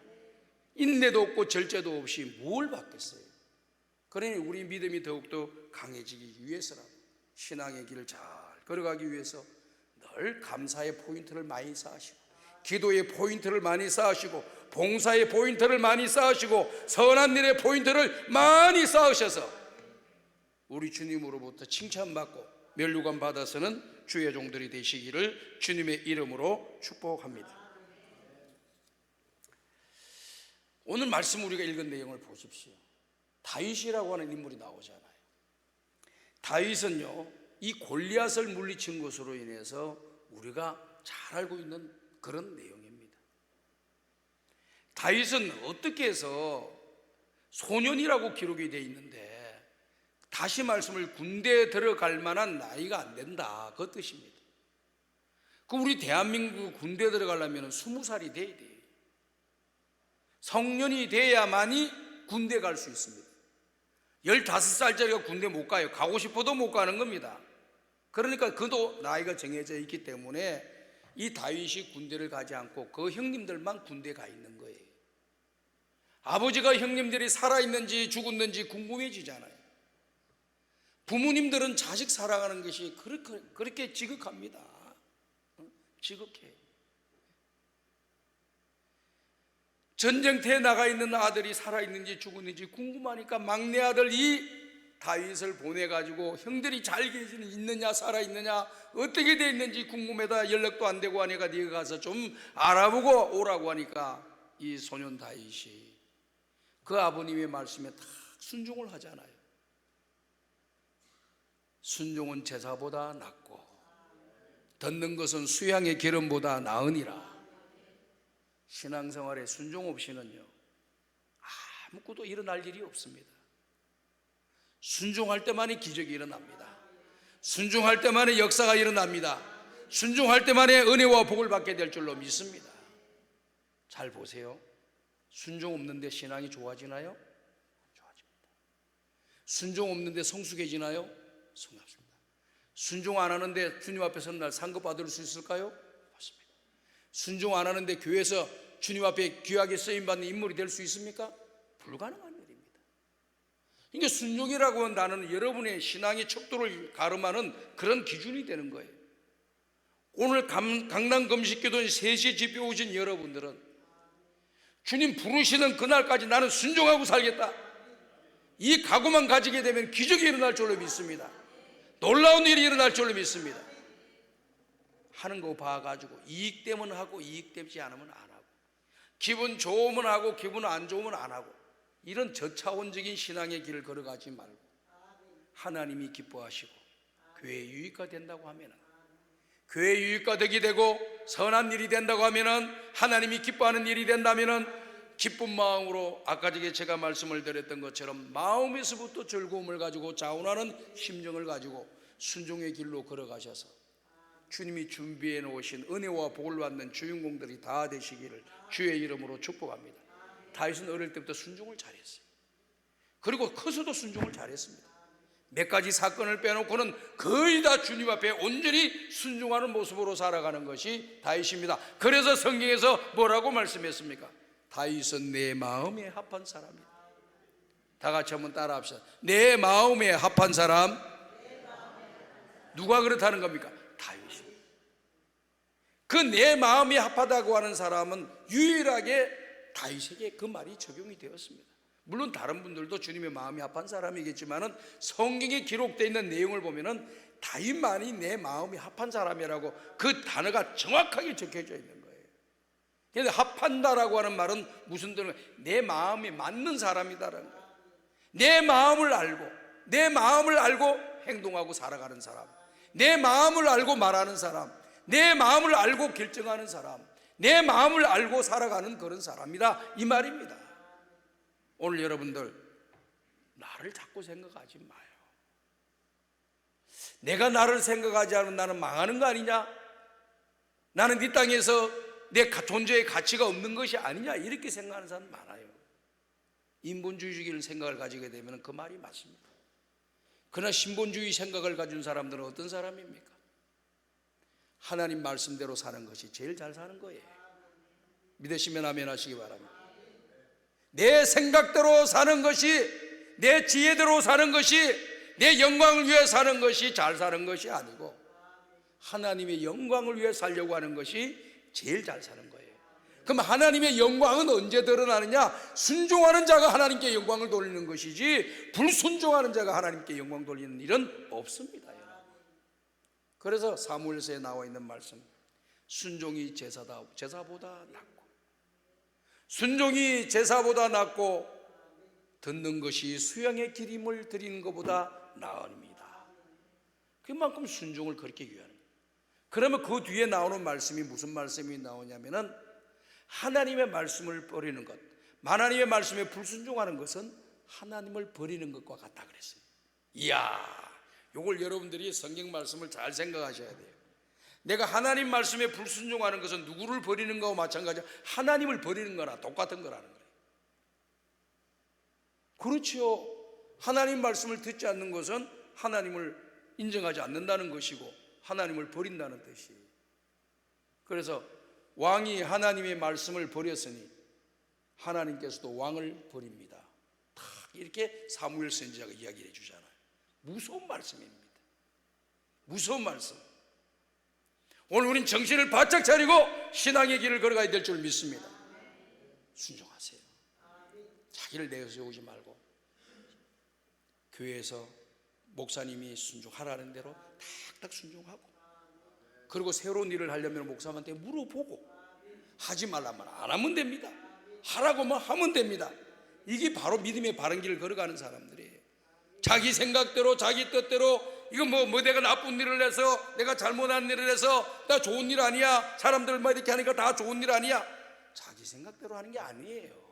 인내도 없고 절제도 없이 뭘 받겠어요? 그러니 우리 믿음이 더욱더 강해지기 위해서라도 신앙의 길을 잘 걸어가기 위해서 늘 감사의 포인트를 많이 쌓으시고 기도의 포인트를 많이 쌓으시고 봉사의 포인트를 많이 쌓으시고 선한 일의 포인트를 많이 쌓으셔서 우리 주님으로부터 칭찬받고 멸류관 받아서는 주의 종들이 되시기를 주님의 이름으로 축복합니다. 오늘 말씀 우리가 읽은 내용을 보십시오. 다윗이라고 하는 인물이 나오잖아요. 다윗은요, 이 골리앗을 물리친 것으로 인해서 우리가 잘 알고 있는 그런 내용입니다. 다윗은 어떻게 해서 소년이라고 기록이 되어 있는데 다시 말씀을 군대에 들어갈 만한 나이가 안 된다, 그 뜻입니다. 그 우리 대한민국 군대에 들어가려면 20살이 돼야 돼요. 성년이 돼야만이 군대 갈 수 있습니다. 15살짜리가 군대 못 가요. 가고 싶어도 못 가는 겁니다. 그러니까 그도 나이가 정해져 있기 때문에 이 다윗이 군대를 가지 않고 그 형님들만 군대 가 있는 거예요. 아버지가 형님들이 살아있는지 죽었는지 궁금해지잖아요. 부모님들은 자식 사랑하는 것이 그렇게 지극합니다. 지극해요. 전쟁터에 나가 있는 아들이 살아있는지 죽었는지 궁금하니까 막내 아들 이 다윗을 보내가지고 형들이 잘 있느냐 살아있느냐 어떻게 돼 있는지 궁금해다 연락도 안 되고 하니까 네가 가서 좀 알아보고 오라고 하니까 이 소년 다윗이 그 아버님의 말씀에 다 순종을 하잖아요. 순종은 제사보다 낫고 듣는 것은 수양의 기름보다 나으니라. 신앙생활에 순종 없이는요 아무것도 일어날 일이 없습니다. 순종할 때만이 기적이 일어납니다. 순종할 때만이 역사가 일어납니다. 순종할 때만이 은혜와 복을 받게 될 줄로 믿습니다. 잘 보세요. 순종 없는데 신앙이 좋아지나요? 좋아집니다. 순종 없는데 성숙해지나요? 성숙합니다. 순종 안 하는데 주님 앞에 서는 날 상급 받을 수 있을까요? 맞습니다. 순종 안 하는데 교회에서 주님 앞에 귀하게 쓰임받는 인물이 될 수 있습니까? 불가능한 일입니다. 그러니까 순종이라고 한다는 여러분의 신앙의 척도를 가름하는 그런 기준이 되는 거예요. 오늘 강남 금식기도인 3시 집회 오신 여러분들은 주님 부르시는 그날까지 나는 순종하고 살겠다, 이 각오만 가지게 되면 기적이 일어날 줄로 믿습니다. 놀라운 일이 일어날 줄로 믿습니다. 하는 거 봐가지고 이익 되면 하고 이익 되지 않으면 안 하고 기분 좋으면 하고 기분 안 좋으면 안 하고 이런 저차원적인 신앙의 길을 걸어가지 말고 하나님이 기뻐하시고 교회에 유익화 된다고 하면은, 교회에 유익화 되게 되고 선한 일이 된다고 하면은, 하나님이 기뻐하는 일이 된다면은 기쁜 마음으로 아까 제가 말씀을 드렸던 것처럼 마음에서부터 즐거움을 가지고 자원하는 심정을 가지고 순종의 길로 걸어가셔서 주님이 준비해 놓으신 은혜와 복을 받는 주인공들이 다 되시기를 주의 이름으로 축복합니다. 다윗은 어릴 때부터 순종을 잘했어요. 그리고 커서도 순종을 잘했습니다. 몇 가지 사건을 빼놓고는 거의 다 주님 앞에 온전히 순종하는 모습으로 살아가는 것이 다윗입니다. 그래서 성경에서 뭐라고 말씀했습니까? 다윗은 내 마음에 합한 사람이다. 다 같이 한번 따라 합시다. 내 마음에 합한 사람. 누가 그렇다는 겁니까? 다윗입니다. 그 내 마음이 합하다고 하는 사람은 유일하게 다윗에게 그 말이 적용이 되었습니다. 물론 다른 분들도 주님의 마음이 합한 사람이겠지만은 성경에 기록되어 있는 내용을 보면은 다윗만이 내 마음이 합한 사람이라고 그 단어가 정확하게 적혀져 있는 거예요. 그래서 합한다라고 하는 말은 무슨 뜻이냐? 내 마음이 맞는 사람이다라는 거예요. 내 마음을 알고 행동하고 살아가는 사람, 내 마음을 알고 말하는 사람, 내 마음을 알고 결정하는 사람, 내 마음을 알고 살아가는 그런 사람이다 이 말입니다. 오늘 여러분들 나를 자꾸 생각하지 마요. 내가 나를 생각하지 않으면 나는 망하는 거 아니냐? 나는 이 땅에서 내 존재의 가치가 없는 것이 아니냐? 이렇게 생각하는 사람 많아요. 인본주의적인 생각을 가지게 되면 그 말이 맞습니다. 그러나 신본주의 생각을 가진 사람들은 어떤 사람입니까? 하나님 말씀대로 사는 것이 제일 잘 사는 거예요. 믿으시면 아멘 하시기 바랍니다. 내 생각대로 사는 것이, 내 지혜대로 사는 것이, 내 영광을 위해 사는 것이 잘 사는 것이 아니고 하나님의 영광을 위해 살려고 하는 것이 제일 잘 사는 거예요. 그럼 하나님의 영광은 언제 드러나느냐? 순종하는 자가 하나님께 영광을 돌리는 것이지 불순종하는 자가 하나님께 영광 돌리는 일은 없습니다. 그래서 사무엘서에 나와 있는 말씀, 순종이 제사보다 낫고, 순종이 제사보다 낫고 듣는 것이 수양의 기름을 드리는 것보다 나으니이다. 그만큼 순종을 그렇게 위하는 거예요. 그러면 그 뒤에 나오는 말씀이 무슨 말씀이 나오냐면은 하나님의 말씀을 버리는 것, 하나님의 말씀에 불순종하는 것은 하나님을 버리는 것과 같다 그랬어요. 이야, 이걸 여러분들이 성경 말씀을 잘 생각하셔야 돼요. 내가 하나님 말씀에 불순종하는 것은 누구를 버리는 거와 마찬가지야. 하나님을 버리는 거나 똑같은 거라는 거예요. 그렇죠. 하나님 말씀을 듣지 않는 것은 하나님을 인정하지 않는다는 것이고 하나님을 버린다는 뜻이에요. 그래서 왕이 하나님의 말씀을 버렸으니 하나님께서도 왕을 버립니다. 딱 이렇게 사무엘 선지자가 이야기를 해주잖아요. 무서운 말씀입니다. 무서운 말씀. 오늘 우린 정신을 바짝 차리고 신앙의 길을 걸어가야 될 줄 믿습니다. 순종하세요. 자기를 내세우지 말고 교회에서 목사님이 순종하라는 대로 탁탁 순종하고, 그리고 새로운 일을 하려면 목사님한테 물어보고, 하지 말라면 안 하면 됩니다. 하라고만 하면 됩니다. 이게 바로 믿음의 바른 길을 걸어가는 사람들이에요. 자기 생각대로 자기 뜻대로 이거 뭐 내가 나쁜 일을 해서, 내가 잘못한 일을 해서 나 좋은 일 아니야, 사람들 뭐 이렇게 하니까 다 좋은 일 아니야, 자기 생각대로 하는 게 아니에요.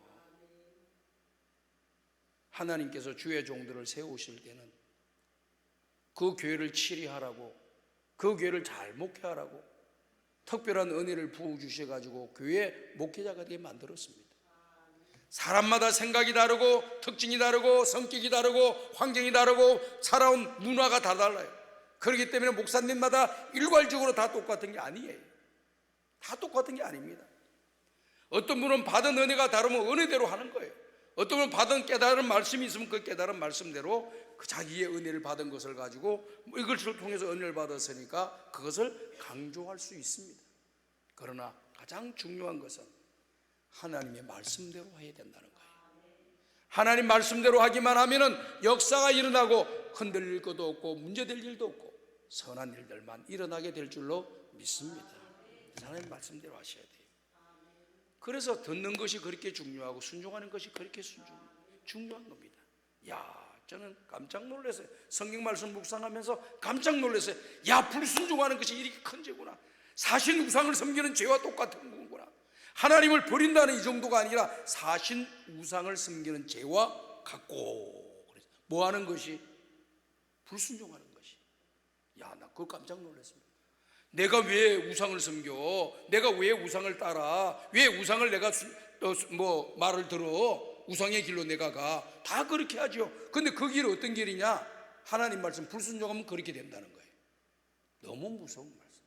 하나님께서 주의 종들을 세우실 때는 그 교회를 치리하라고, 그 교회를 잘 목회하라고 특별한 은혜를 부어주셔가지고 교회 목회자가 되게 만들었습니다. 사람마다 생각이 다르고 특징이 다르고 성격이 다르고 환경이 다르고 살아온 문화가 다 달라요. 그렇기 때문에 목사님마다 일괄적으로 다 똑같은 게 아니에요. 다 똑같은 게 아닙니다. 어떤 분은 받은 은혜가 다르면 은혜대로 하는 거예요. 어떤 분은 받은 깨달은 말씀이 있으면 그 깨달은 말씀대로 그 자기의 은혜를 받은 것을 가지고 이것을 통해서 은혜를 받았으니까 그것을 강조할 수 있습니다. 그러나 가장 중요한 것은 하나님의 말씀대로 해야 된다는 거예요. 하나님 말씀대로 하기만 하면은 역사가 일어나고 흔들릴 것도 없고 문제될 일도 없고 선한 일들만 일어나게 될 줄로 믿습니다. 하나님 말씀대로 하셔야 돼요. 그래서 듣는 것이 그렇게 중요하고 순종하는 것이 그렇게 중요한 겁니다. 야, 저는 깜짝 놀랐어요. 성경 말씀 묵상하면서 깜짝 놀랐어요. 야, 불순종하는 것이 이렇게 큰 죄구나. 사신 우상을 섬기는 죄와 똑같은 거구나. 하나님을 버린다는 이 정도가 아니라 사신 우상을 섬기는 죄와 같고, 뭐 하는 것이? 불순종하는 것이. 야, 나 그거 깜짝 놀랐습니다. 내가 왜 우상을 섬겨? 내가 왜 우상을 따라? 왜 우상을 내가 말을 들어? 우상의 길로 내가 가. 다 그렇게 하죠. 근데 그 길이 어떤 길이냐? 하나님 말씀 불순종하면 그렇게 된다는 거예요. 너무 무서운 말씀.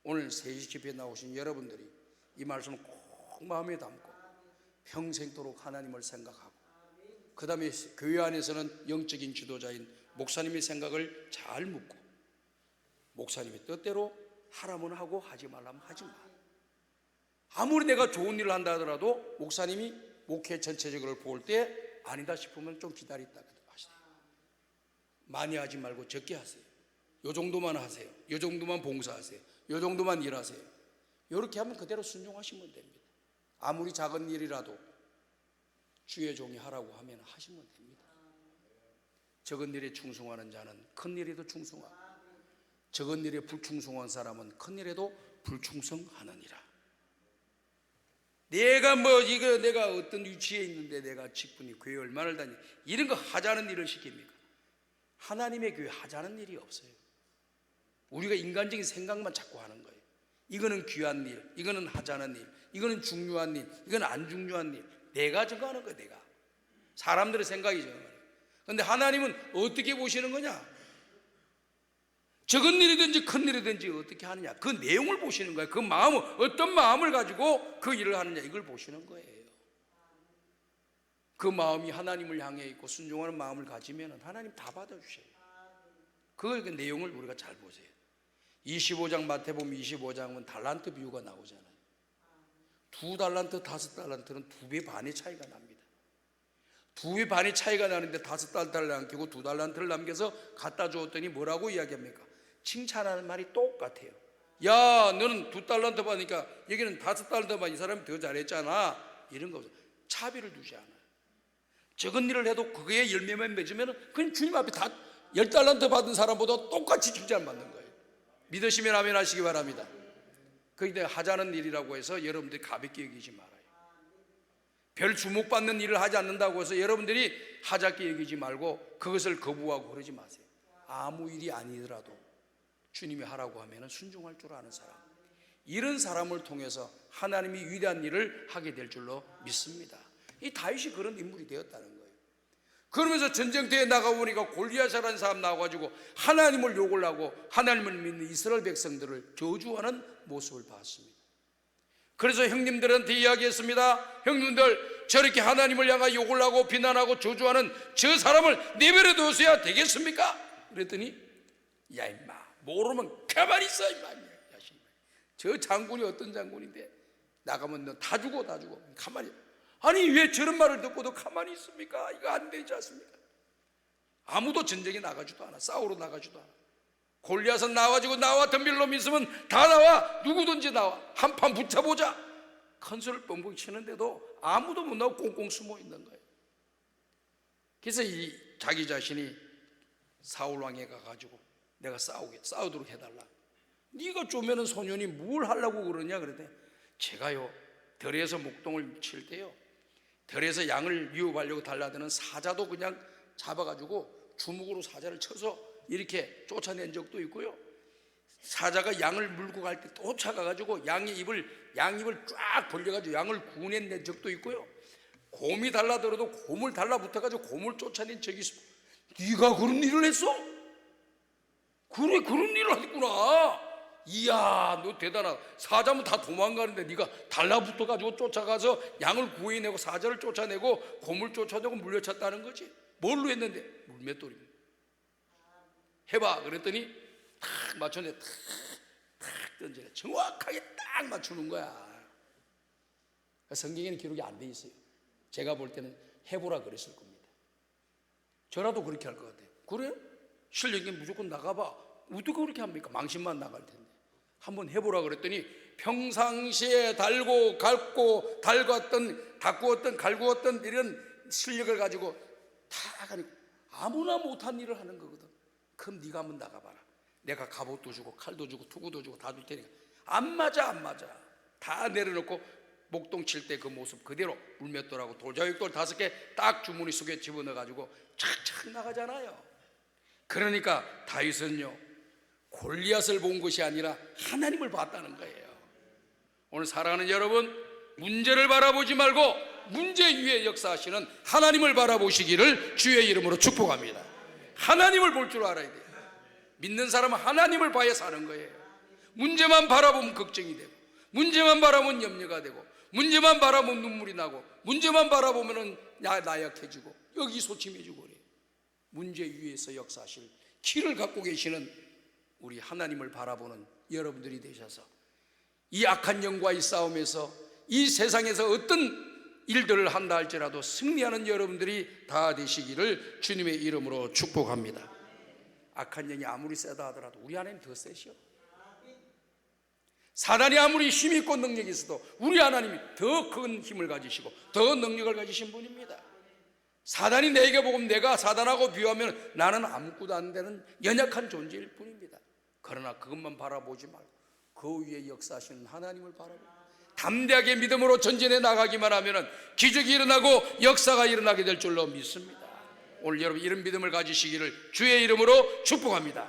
오늘 세시 집회에 나오신 여러분들이 이 말씀을 꼭 마음에 담고 평생도록 하나님을 생각하고, 그 다음에 교회 안에서는 영적인 지도자인 목사님의 생각을 잘 묻고, 목사님의 뜻대로 하라면 하고 하지 말라면 하지 마. 아무리 내가 좋은 일을 한다 하더라도 목사님이 목회 전체적으로 볼 때 아니다 싶으면 좀 기다렸다가 하세요. 많이 하지 말고 적게 하세요. 요 정도만 하세요. 요 정도만 봉사하세요. 요 정도만 일하세요. 이렇게 하면 그대로 순종하시면 됩니다. 아무리 작은 일이라도 주의 종이 하라고 하면 하시면 됩니다. 적은 일에 충성하는 자는 큰 일에도 충성하고, 적은 일에 불충성한 사람은 큰 일에도 불충성하느니라. 내가 내가 어떤 위치에 있는데 내가 직분이 교회 얼마나 다니, 이런 거 하자는 일을 시킵니까? 하나님의 교회 하자는 일이 없어요. 우리가 인간적인 생각만 자꾸 하는 거예요. 이거는 귀한 일, 이거는 하자는 일, 이거는 중요한 일, 이건 안 중요한 일. 내가 정하는 거예요. 내가. 사람들의 생각이 정하는 거예요. 그런데 하나님은 어떻게 보시는 거냐? 적은 일이든지 큰 일이든지 어떻게 하느냐, 그 내용을 보시는 거예요. 그 마음을, 어떤 마음을 가지고 그 일을 하느냐, 이걸 보시는 거예요. 그 마음이 하나님을 향해 있고 순종하는 마음을 가지면 하나님 다 받아주셔요. 그 내용을 우리가 잘 보세요. 25장 마태복음 25장은 달란트 비유가 나오잖아요. 2달란트, 5달란트는 2배 반의 차이가 납니다. 2배 반의 차이가 나는데 5달란트를 남기고 2달란트를 남겨서 갖다 주었더니 뭐라고 이야기합니까? 칭찬하는 말이 똑같아요. 야, 너는 2달란트 받으니까 여기는 5달란트 받으니 이 사람이 더 잘했잖아. 이런 거 차별을 두지 않아요. 적은 일을 해도 그게 열매만 맺으면 그냥 주님 앞에 다 10달란트 받은 사람보다 똑같이 칭찬받는 거예요. 믿으시면 아멘 하시기 바랍니다. 그런데 하자는 일이라고 해서 여러분들이 가볍게 여기지 말아요. 별 주목받는 일을 하지 않는다고 해서 여러분들이 하찮게 여기지 말고 그것을 거부하고 그러지 마세요. 아무 일이 아니더라도 주님이 하라고 하면 순종할 줄 아는 사람, 이런 사람을 통해서 하나님이 위대한 일을 하게 될 줄로 믿습니다. 이 다윗이 그런 인물이 되었다는 거예요. 그러면서 전쟁터에 나가보니까 골리앗이라는 사람 나와가지고 하나님을 욕을 하고 하나님을 믿는 이스라엘 백성들을 저주하는 모습을 봤습니다. 그래서 형님들한테 이야기했습니다. 형님들, 저렇게 하나님을 향하여 욕을 하고 비난하고 저주하는 저 사람을 내버려 둬서야 되겠습니까? 그랬더니 야 임마, 모르면 가만히 있어 임마. 저 장군이 어떤 장군인데 나가면 너 다 죽어 가만히. 아니 왜 저런 말을 듣고도 가만히 있습니까? 이거 안 되지 않습니까? 아무도 전쟁에 나가지도 않아. 싸우러 나가지도 않아. 골리앗은 나와가지고 나와 덤빌 놈 있으면 다 나와. 누구든지 나와. 한판 붙여보자. 큰 소리를 뻥뻥 치는데도 아무도 못 나오고 꽁꽁 숨어 있는 거예요. 그래서 이 자기 자신이 사울 왕에 가가지고 내가 싸우도록 해달라. 네가 쪼매는 소년이 뭘 하려고 그러냐 그랬더니 제가요 들에서 목동을 칠 때요 들에서 양을 유업하려고 달라드는 사자도 그냥 잡아가지고 주먹으로 사자를 쳐서 이렇게 쫓아낸 적도 있고요, 사자가 양을 물고 갈 때 쫓아가가지고 양 입을 쫙 벌려가지고 양을 구워낸 적도 있고요, 곰이 달라들어도 곰을 달라붙어가지고 곰을 쫓아낸 적이 있어. 네가 그런 일을 했어? 그래, 그런 일을 했구나. 이야, 너 대단하다. 사자면 다 도망가는데 네가 달라붙어가지고 쫓아가서 양을 구해내고 사자를 쫓아내고 곰을 쫓아내고 물려쳤다는 거지. 뭘로 했는데? 물맷돌입니다. 해봐 그랬더니 탁 맞췄는데 탁 던지네. 정확하게 딱 맞추는 거야. 성경에는 기록이 안 돼 있어요. 제가 볼 때는 해보라 그랬을 겁니다. 저라도 그렇게 할 것 같아요. 그래? 실력이 무조건 나가봐. 어떻게 그렇게 합니까? 망신만 나갈 텐데. 한번 해보라 그랬더니 평상시에 달고 갈고 다꾸었던 갈구었던 이런 실력을 가지고 다 가니까 아무나 못한 일을 하는 거거든. 그럼 네가 한번 나가봐라. 내가 갑옷도 주고 칼도 주고 투구도 주고 다 줄 테니까. 안 맞아. 다 내려놓고 목동 칠 때 그 모습 그대로 물맷돌하고 돌자육돌 5개 딱 주머니 속에 집어넣어가지고 착착 나가잖아요. 그러니까 다윗은요 골리앗을 본 것이 아니라 하나님을 봤다는 거예요. 오늘 사랑하는 여러분, 문제를 바라보지 말고 문제 위에 역사하시는 하나님을 바라보시기를 주의 이름으로 축복합니다. 하나님을 볼 줄 알아야 돼요. 믿는 사람은 하나님을 봐야 사는 거예요. 문제만 바라보면 걱정이 되고, 문제만 바라보면 염려가 되고, 문제만 바라보면 눈물이 나고, 문제만 바라보면 나약해지고 여기 소침해지고 그래요. 문제 위에서 역사하실 키를 갖고 계시는 우리 하나님을 바라보는 여러분들이 되셔서 이 악한 영과의 싸움에서 이 세상에서 어떤 일들을 한다 할지라도 승리하는 여러분들이 다 되시기를 주님의 이름으로 축복합니다. 악한 영이 아무리 세다 하더라도 우리 하나님 더 세시오. 사단이 아무리 힘이 있고 능력이 있어도 우리 하나님이 더 큰 힘을 가지시고 더 능력을 가지신 분입니다. 사단이 내게 보고 내가 사단하고 비유하면 나는 아무것도 안 되는 연약한 존재일 뿐입니다. 그러나 그것만 바라보지 말고 그 위에 역사하시는 하나님을 바라보고 담대하게 믿음으로 전진해 나가기만 하면 기적이 일어나고 역사가 일어나게 될 줄로 믿습니다. 오늘 여러분 이런 믿음을 가지시기를 주의 이름으로 축복합니다.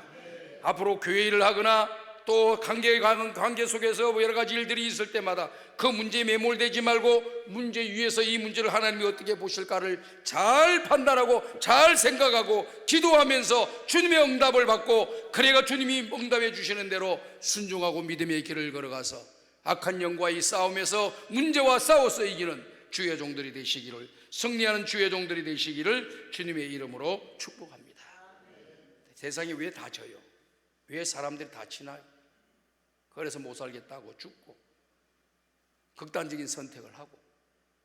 앞으로 교회 일을 하거나 또 관계 속에서 여러 가지 일들이 있을 때마다 그 문제에 매몰되지 말고 문제 위에서 이 문제를 하나님이 어떻게 보실까를 잘 판단하고 잘 생각하고 기도하면서 주님의 응답을 받고 그래가 주님이 응답해 주시는 대로 순종하고 믿음의 길을 걸어가서 악한 영과의 싸움에서 문제와 싸워서 이기는 주의 종들이 되시기를, 승리하는 주의 종들이 되시기를 주님의 이름으로 축복합니다. 세상이 왜 다 져요? 왜 사람들이 다치나요? 그래서 못 살겠다고 죽고 극단적인 선택을 하고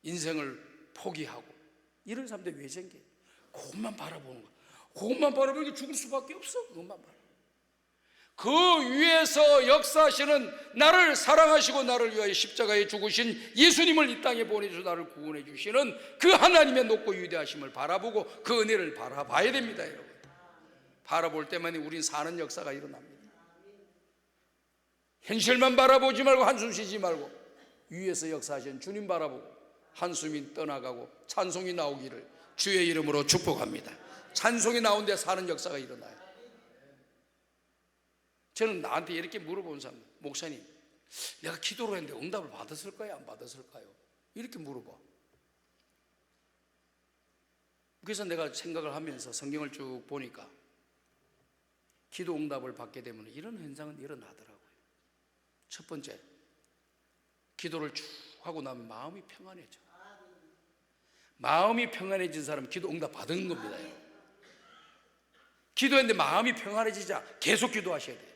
인생을 포기하고 이런 사람들이 왜 생겨요? 그것만 바라보는 거야. 그것만 바라보면 죽을 수밖에 없어. 그것만 바라. 그 위에서 역사하시는 나를 사랑하시고 나를 위하여 십자가에 죽으신 예수님을 이 땅에 보내주셔서 나를 구원해 주시는 그 하나님의 높고 위대하심을 바라보고 그 은혜를 바라봐야 됩니다. 여러분, 바라볼 때만 우린 사는 역사가 일어납니다. 현실만 바라보지 말고 한숨 쉬지 말고 위에서 역사하신 주님 바라보고 한숨이 떠나가고 찬송이 나오기를 주의 이름으로 축복합니다. 찬송이 나온 데 사는 역사가 일어나요. 저는 나한테 이렇게 물어본 사람, 목사님 내가 기도를 했는데 응답을 받았을까요? 안 받았을까요? 이렇게 물어봐. 그래서 내가 생각을 하면서 성경을 쭉 보니까 기도 응답을 받게 되면 이런 현상은 일어나더라고요. 첫 번째, 기도를 쭉 하고 나면 마음이 평안해져. 마음이 평안해진 사람은 기도 응답 받은 겁니다. 기도했는데 마음이 평안해지자 계속 기도하셔야 돼요.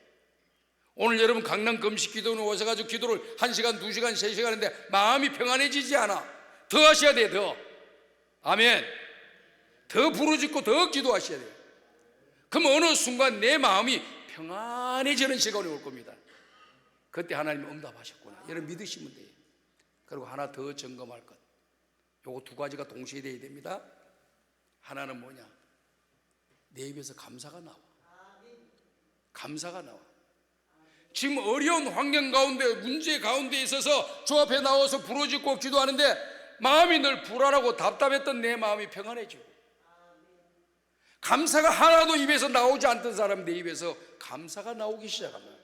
오늘 여러분 강남 금식 기도는 오셔가지고 기도를 1시간, 2시간, 3시간 하는데 마음이 평안해지지 않아. 더 하셔야 돼요. 더. 아멘. 더 부르짖고 더 기도하셔야 돼요. 그럼 어느 순간 내 마음이 평안해지는 시간이 올 겁니다. 그때 하나님이 응답하셨구나, 여러분 믿으시면 돼요. 그리고 하나 더 점검할 것, 요거 2가지가 동시에 돼야 됩니다. 하나는 뭐냐? 내 입에서 감사가 나와. 감사가 나와. 지금 어려운 환경 가운데, 문제 가운데 있어서 주 앞에 나와서 부르짖고 기도하는데 마음이 늘 불안하고 답답했던 내 마음이 평안해지고, 감사가 하나도 입에서 나오지 않던 사람 내 입에서 감사가 나오기 시작하면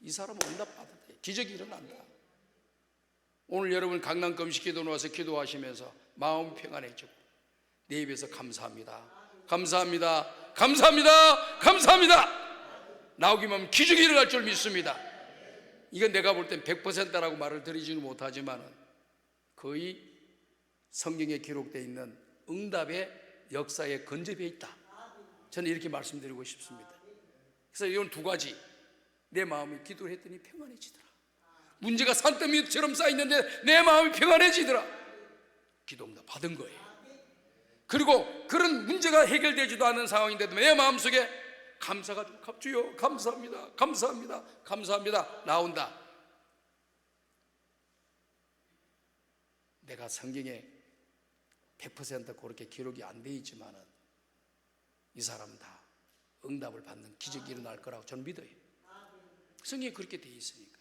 이 사람은 응답받아야 돼. 기적이 일어난다. 오늘 여러분 강남 금식 기도 나와서 기도하시면서 마음이 평안해지고 내 입에서 감사합니다, 감사합니다, 감사합니다, 감사합니다 나오기만 하면 기적이 일어날 줄 믿습니다. 이건 내가 볼 땐 100%라고 말을 드리지는 못하지만 거의 성경에 기록되어 있는 응답의 역사에 근접해 있다. 저는 이렇게 말씀드리고 싶습니다. 그래서 이런 2가지, 내 마음이 기도를 했더니 평안해지더라. 문제가 산더미처럼 쌓여있는데 내 마음이 평안해지더라. 기도 응답 받은 거예요. 그리고 그런 문제가 해결되지도 않은 상황인데도 내 마음속에 감사가, 주여 감사합니다, 감사합니다, 감사합니다 나온다. 내가 성경에 100% 그렇게 기록이 안 돼 있지만은 이 사람은 다 응답을 받는 기적이 일어날 거라고 저는 믿어요. 성경에 그렇게 돼 있으니까.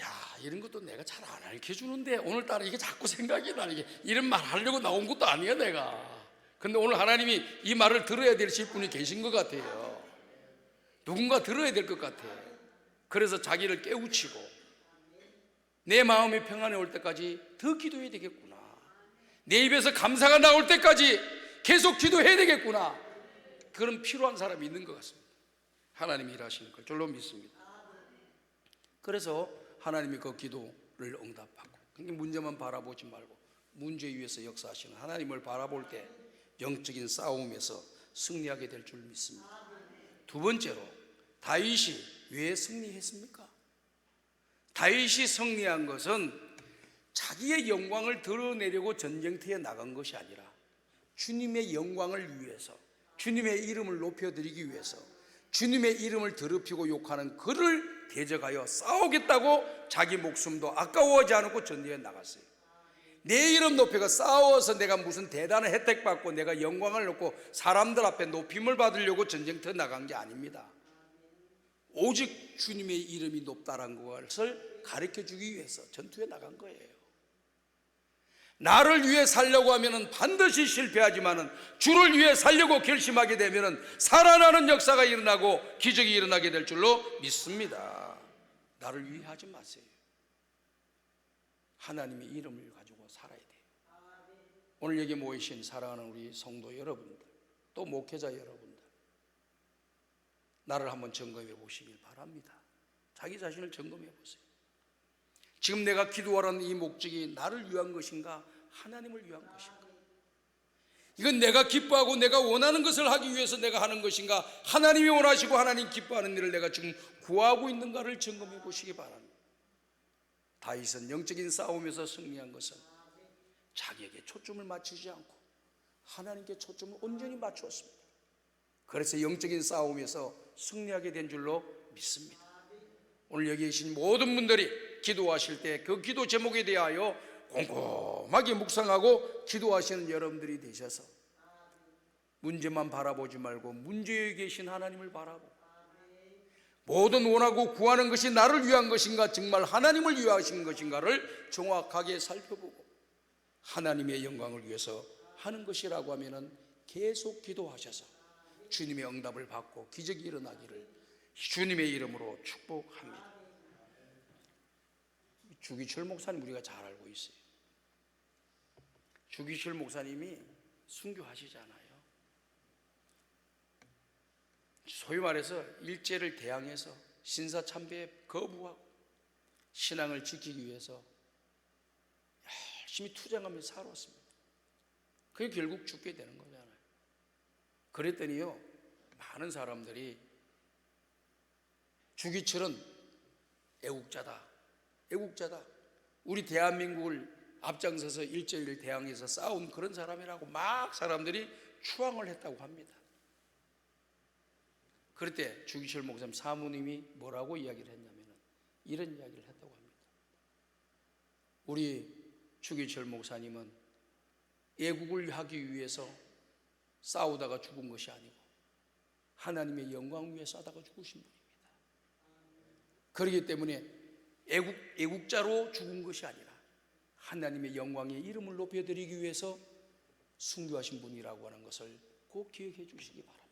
야, 이런 것도 내가 잘 안 알려주는데 오늘따라 이게 자꾸 생각이 나는, 이런 말 하려고 나온 것도 아니에요 내가. 근데 오늘 하나님이 이 말을 들어야 되실 분이 계신 것 같아요. 누군가 들어야 될 것 같아요. 그래서 자기를 깨우치고 내 마음이 평안해 올 때까지 더 기도해야 되겠구나, 내 입에서 감사가 나올 때까지 계속 기도해야 되겠구나, 그런 필요한 사람이 있는 것 같습니다. 하나님이 일하시는 걸 절로 믿습니다. 그래서 하나님이 그 기도를 응답하고, 문제만 바라보지 말고 문제 위에서 역사하시는 하나님을 바라볼 때 영적인 싸움에서 승리하게 될 줄 믿습니다. 2번째로, 다윗이 왜 승리했습니까? 다윗이 승리한 것은 자기의 영광을 드러내려고 전쟁터에 나간 것이 아니라 주님의 영광을 위해서, 주님의 이름을 높여드리기 위해서, 주님의 이름을 더럽히고 욕하는 그를 대적하여 싸우겠다고 자기 목숨도 아까워하지 않고 전쟁에 나갔어요. 내 이름 높이가 싸워서 내가 무슨 대단한 혜택 받고 내가 영광을 얻고 사람들 앞에 높임을 받으려고 전쟁터에 나간 게 아닙니다. 오직 주님의 이름이 높다는 것을 가르쳐 주기 위해서 전투에 나간 거예요. 나를 위해 살려고 하면 반드시 실패하지만 주를 위해 살려고 결심하게 되면 살아나는 역사가 일어나고 기적이 일어나게 될 줄로 믿습니다. 나를 위해 하지 마세요. 하나님의 이름을 가지고 살아야 돼요. 오늘 여기 모이신 사랑하는 우리 성도 여러분들, 또 목회자 여러분들, 나를 한번 점검해 보시길 바랍니다. 자기 자신을 점검해 보세요. 지금 내가 기도하라는 이 목적이 나를 위한 것인가, 하나님을 위한 것인가? 이건 내가 기뻐하고 내가 원하는 것을 하기 위해서 내가 하는 것인가, 하나님이 원하시고 하나님 기뻐하는 일을 내가 지금 구하고 있는가를 점검해 보시기 바랍니다. 다윗은 영적인 싸움에서 승리한 것은 자기에게 초점을 맞추지 않고 하나님께 초점을 온전히 맞추었습니다. 그래서 영적인 싸움에서 승리하게 된 줄로 믿습니다. 오늘 여기 계신 모든 분들이 기도하실 때 그 기도 제목에 대하여 꼼꼼하게 묵상하고 기도하시는 여러분들이 되셔서 문제만 바라보지 말고 문제에 계신 하나님을 바라보고, 모든 원하고 구하는 것이 나를 위한 것인가, 정말 하나님을 위하신 것인가를 정확하게 살펴보고 하나님의 영광을 위해서 하는 것이라고 하면 계속 기도하셔서 주님의 응답을 받고 기적이 일어나기를 주님의 이름으로 축복합니다. 주기철 목사님 우리가 잘 알고 있어요. 주기철 목사님이 순교하시잖아요. 소위 말해서 일제를 대항해서 신사참배에 거부하고 신앙을 지키기 위해서 열심히 투쟁하면서 살아왔습니다. 그게 결국 죽게 되는 거잖아요. 그랬더니요, 많은 사람들이 주기철은 애국자다, 애국자다, 우리 대한민국을 앞장서서 일제를 대항해서 싸운 그런 사람이라고 막 사람들이 추앙을 했다고 합니다. 그럴 때 주기철 목사님 사모님이 뭐라고 이야기를 했냐면 이런 이야기를 했다고 합니다. 우리 주기철 목사님은 애국을 하기 위해서 싸우다가 죽은 것이 아니고 하나님의 영광 위해서 싸다가 죽으신 분입니다. 그렇기 때문에 애국자로 죽은 것이 아니라 하나님의 영광의 이름을 높여드리기 위해서 순교하신 분이라고 하는 것을 꼭 기억해 주시기 바랍니다.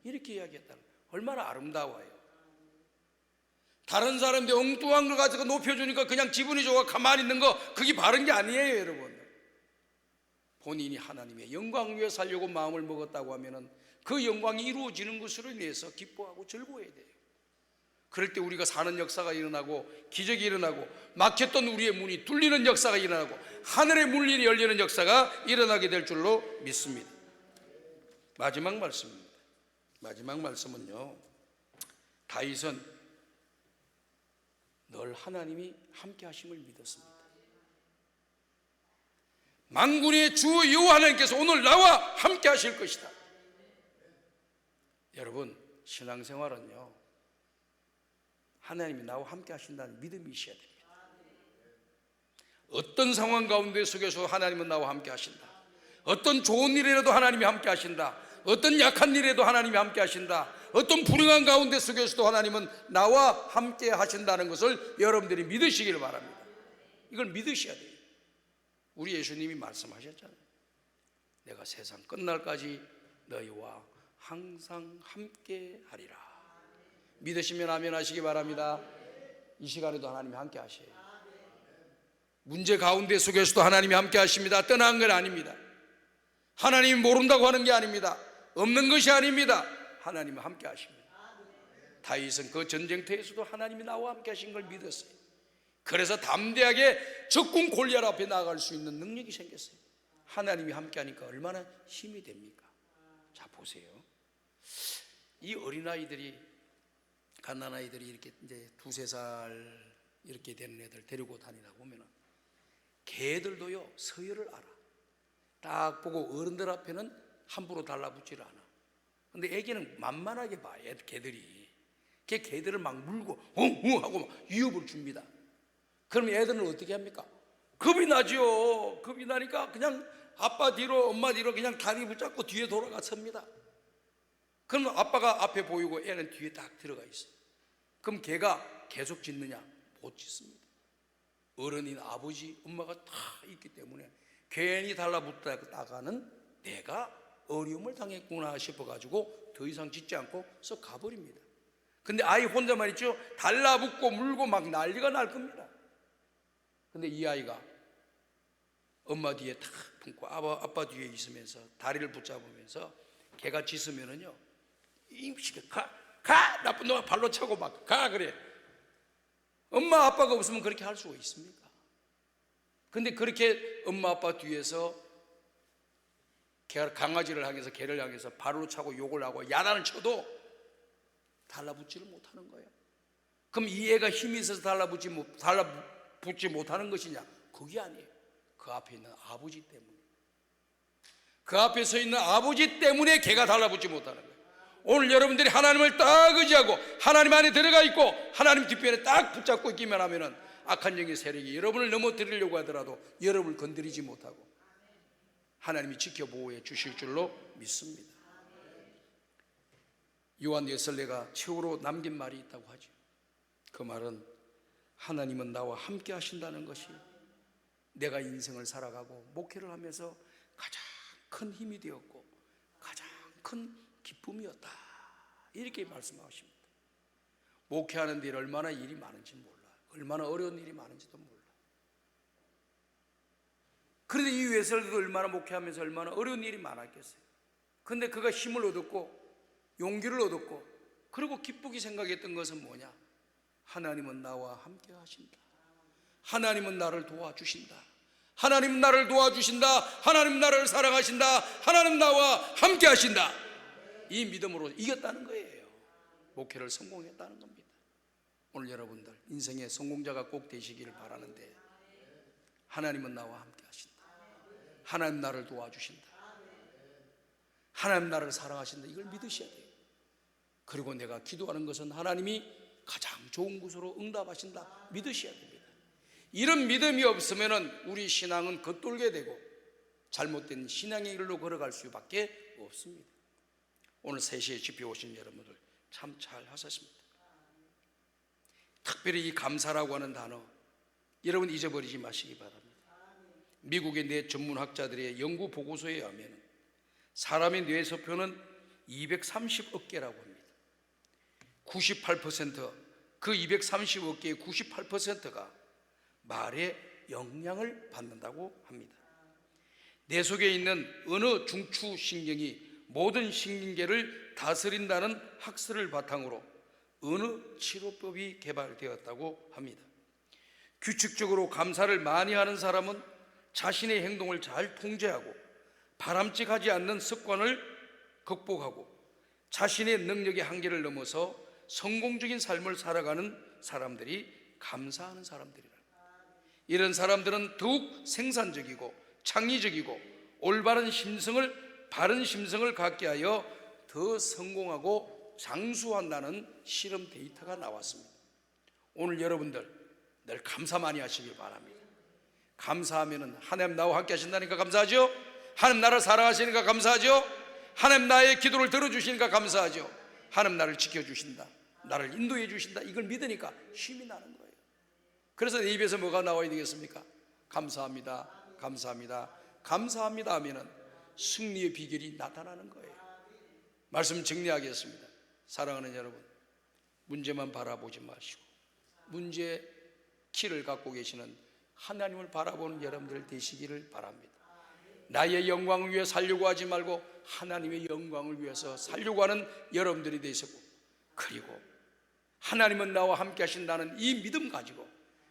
이렇게 이야기했다는 거예요. 얼마나 아름다워요. 다른 사람들 엉뚱한 걸 가지고 높여주니까 그냥 기분이 좋아 가만히 있는 거, 그게 바른 게 아니에요, 여러분. 본인이 하나님의 영광 위에 살려고 마음을 먹었다고 하면은 그 영광이 이루어지는 것으로 인해서 기뻐하고 즐거워야 돼요. 그럴 때 우리가 사는 역사가 일어나고 기적이 일어나고 막혔던 우리의 문이 뚫리는 역사가 일어나고 하늘의 문이 열리는 역사가 일어나게 될 줄로 믿습니다. 마지막 말씀입니다. 마지막 말씀은요, 다윗은 늘 하나님이 함께 하심을 믿었습니다. 만군의 주 여호와 하나님께서 오늘 나와 함께 하실 것이다. 여러분, 신앙생활은요, 하나님이 나와 함께 하신다는 믿음이 있어야 됩니다. 어떤 상황 가운데 속에서 하나님은 나와 함께 하신다. 어떤 좋은 일이라도 하나님이 함께 하신다. 어떤 약한 일에도 하나님이 함께 하신다. 어떤 불행한 가운데 속에서도 하나님은 나와 함께 하신다는 것을 여러분들이 믿으시기를 바랍니다. 이걸 믿으셔야 돼요. 우리 예수님이 말씀하셨잖아요. 내가 세상 끝날까지 너희와 항상 함께 하리라. 믿으시면 아멘 하시기 바랍니다. 이 시간에도 하나님이 함께 하셔요. 문제 가운데 속에서도 하나님이 함께 하십니다. 떠난 건 아닙니다. 하나님이 모른다고 하는 게 아닙니다. 없는 것이 아닙니다. 하나님은 함께 하십니다. 다윗은 그 전쟁터에서도 하나님이 나와 함께 하신 걸 믿었어요. 그래서 담대하게 적군 골리앗 앞에 나아갈 수 있는 능력이 생겼어요. 하나님이 함께 하니까 얼마나 힘이 됩니까? 자, 보세요. 이 어린아이들이, 갓난아이들이 이렇게 이제 2-3살 이렇게 되는 애들 데리고 다니다 보면은 개들도요, 서열을 알아. 딱 보고 어른들 앞에는 함부로 달라붙지를 않아. 근데 애기는 만만하게 봐, 개들이. 개들을 막 물고 하고 막 위협을 줍니다. 그럼 애들은 어떻게 합니까? 겁이 나죠. 겁이 나니까 그냥 아빠 뒤로 엄마 뒤로 그냥 다리 붙잡고 뒤에 돌아가 섭니다. 그럼 아빠가 앞에 보이고 애는 뒤에 딱 들어가 있어요. 그럼 걔가 계속 짖느냐? 못 짖습니다. 어른인 아버지, 엄마가 다 있기 때문에 괜히 달라붙다가는 내가 어려움을 당했구나 싶어가지고 더 이상 짖지 않고 썩 가버립니다. 근데 아이 혼자만 있죠? 달라붙고 물고 막 난리가 날 겁니다. 근데 이 아이가 엄마 뒤에 탁 품고 아빠 뒤에 있으면서 다리를 붙잡으면서 걔가 짖으면은요, 임시게 가 나쁜 놈아 발로 차고 막 가 그래. 엄마 아빠가 없으면 그렇게 할 수가 있습니까? 근데 그렇게 엄마 아빠 뒤에서 강아지를 향해서 개를 향해서 발로 차고 욕을 하고 야단을 쳐도 달라붙지를 못하는 거예요. 그럼 이 애가 힘이 있어서 달라붙지 못하는 것이냐? 그게 아니에요. 그 앞에 있는 아버지 때문에, 그 앞에 서 있는 아버지 때문에 걔가 달라붙지 못하는 거예요. 오늘 여러분들이 하나님을 딱 의지하고 하나님 안에 들어가 있고 하나님 뒷편에 딱 붙잡고 있기만 하면은 악한 영의 세력이 여러분을 넘어뜨리려고 하더라도 여러분을 건드리지 못하고 하나님이 지켜보호해 주실 줄로 믿습니다. 요한 예설레가 최후로 남긴 말이 있다고 하죠. 그 말은 하나님은 나와 함께 하신다는 것이 내가 인생을 살아가고 목회를 하면서 가장 큰 힘이 되었고 가장 큰 기쁨이었다, 이렇게 말씀하십니다. 목회하는 데 얼마나 일이 많은지 몰라, 얼마나 어려운 일이 많은지도 몰라. 그런데 이 예설레도 얼마나 목회하면서 얼마나 어려운 일이 많았겠어요. 근데 그가 힘을 얻었고 용기를 얻었고 그리고 기쁘게 생각했던 것은 뭐냐? 하나님은 나와 함께 하신다. 하나님은 나를 도와주신다. 하나님 나를 도와주신다. 하나님 나를 사랑하신다. 하나님 나와 함께 하신다. 이 믿음으로 이겼다는 거예요. 목회를 성공했다는 겁니다. 오늘 여러분들 인생의 성공자가 꼭 되시기를 바라는데, 하나님은 나와 함께 하신다. 하나님 나를 도와주신다. 하나님 나를 사랑하신다. 이걸 믿으셔야 돼요. 그리고 내가 기도하는 것은 하나님이 가장 좋은 곳으로 응답하신다. 믿으셔야 됩니다. 이런 믿음이 없으면 우리 신앙은 겉돌게 되고 잘못된 신앙의 길로 걸어갈 수밖에 없습니다. 오늘 3시에 집회 오신 여러분들 참 잘 하셨습니다. 특별히 이 감사라고 하는 단어 여러분 잊어버리지 마시기 바랍니다. 미국의 뇌 전문학자들의 연구 보고서에 의하면 사람의 뇌세포는 230억 개라고 합니다. 98%, 그 230억 개의 98%가 말의 영향을 받는다고 합니다. 뇌 속에 있는 어느 중추신경이 모든 신경계를 다스린다는 학설을 바탕으로 어느 치료법이 개발되었다고 합니다. 규칙적으로 감사를 많이 하는 사람은 자신의 행동을 잘 통제하고 바람직하지 않는 습관을 극복하고 자신의 능력의 한계를 넘어서 성공적인 삶을 살아가는 사람들이 감사하는 사람들이라. 이런 사람들은 더욱 생산적이고 창의적이고 올바른 심성을, 바른 심성을 갖게 하여 더 성공하고 장수한다는 실험 데이터가 나왔습니다. 오늘 여러분들 늘 감사 많이 하시길 바랍니다. 감사하면 하나님 나와 함께 하신다니까 감사하죠. 하나님 나를 사랑하시니까 감사하죠. 하나님 나의 기도를 들어주시니까 감사하죠. 하나님 나를 지켜주신다, 나를 인도해 주신다, 이걸 믿으니까 힘이 나는 거예요. 그래서 내 입에서 뭐가 나와야 되겠습니까? 감사합니다, 감사합니다, 감사합니다 하면은 승리의 비결이 나타나는 거예요. 말씀 정리하겠습니다. 사랑하는 여러분, 문제만 바라보지 마시고 문제의 키를 갖고 계시는 하나님을 바라보는 여러분들 되시기를 바랍니다. 나의 영광을 위해 살려고 하지 말고 하나님의 영광을 위해서 살려고 하는 여러분들이 되시고, 그리고 하나님은 나와 함께 하신다는 이 믿음 가지고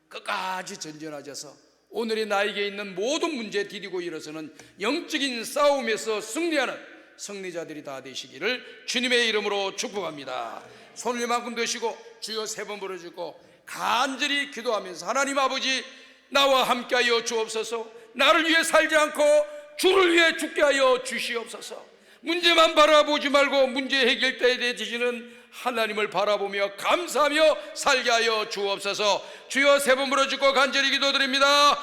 끝까지 전전하셔서 오늘의 나에게 있는 모든 문제에 디디고 일어서는 영적인 싸움에서 승리하는 승리자들이 다 되시기를 주님의 이름으로 축복합니다. 손을 이만큼 드시고 주여 3번 부르짖고 간절히 기도하면서, 하나님 아버지, 나와 함께하여 주옵소서. 나를 위해 살지 않고 주를 위해 죽게 하여 주시옵소서. 문제만 바라보지 말고 문제 해결자에 대해 주시는 하나님을 바라보며 감사하며 살게 하여 주옵소서. 주여 3번 부르짖고 간절히 기도드립니다.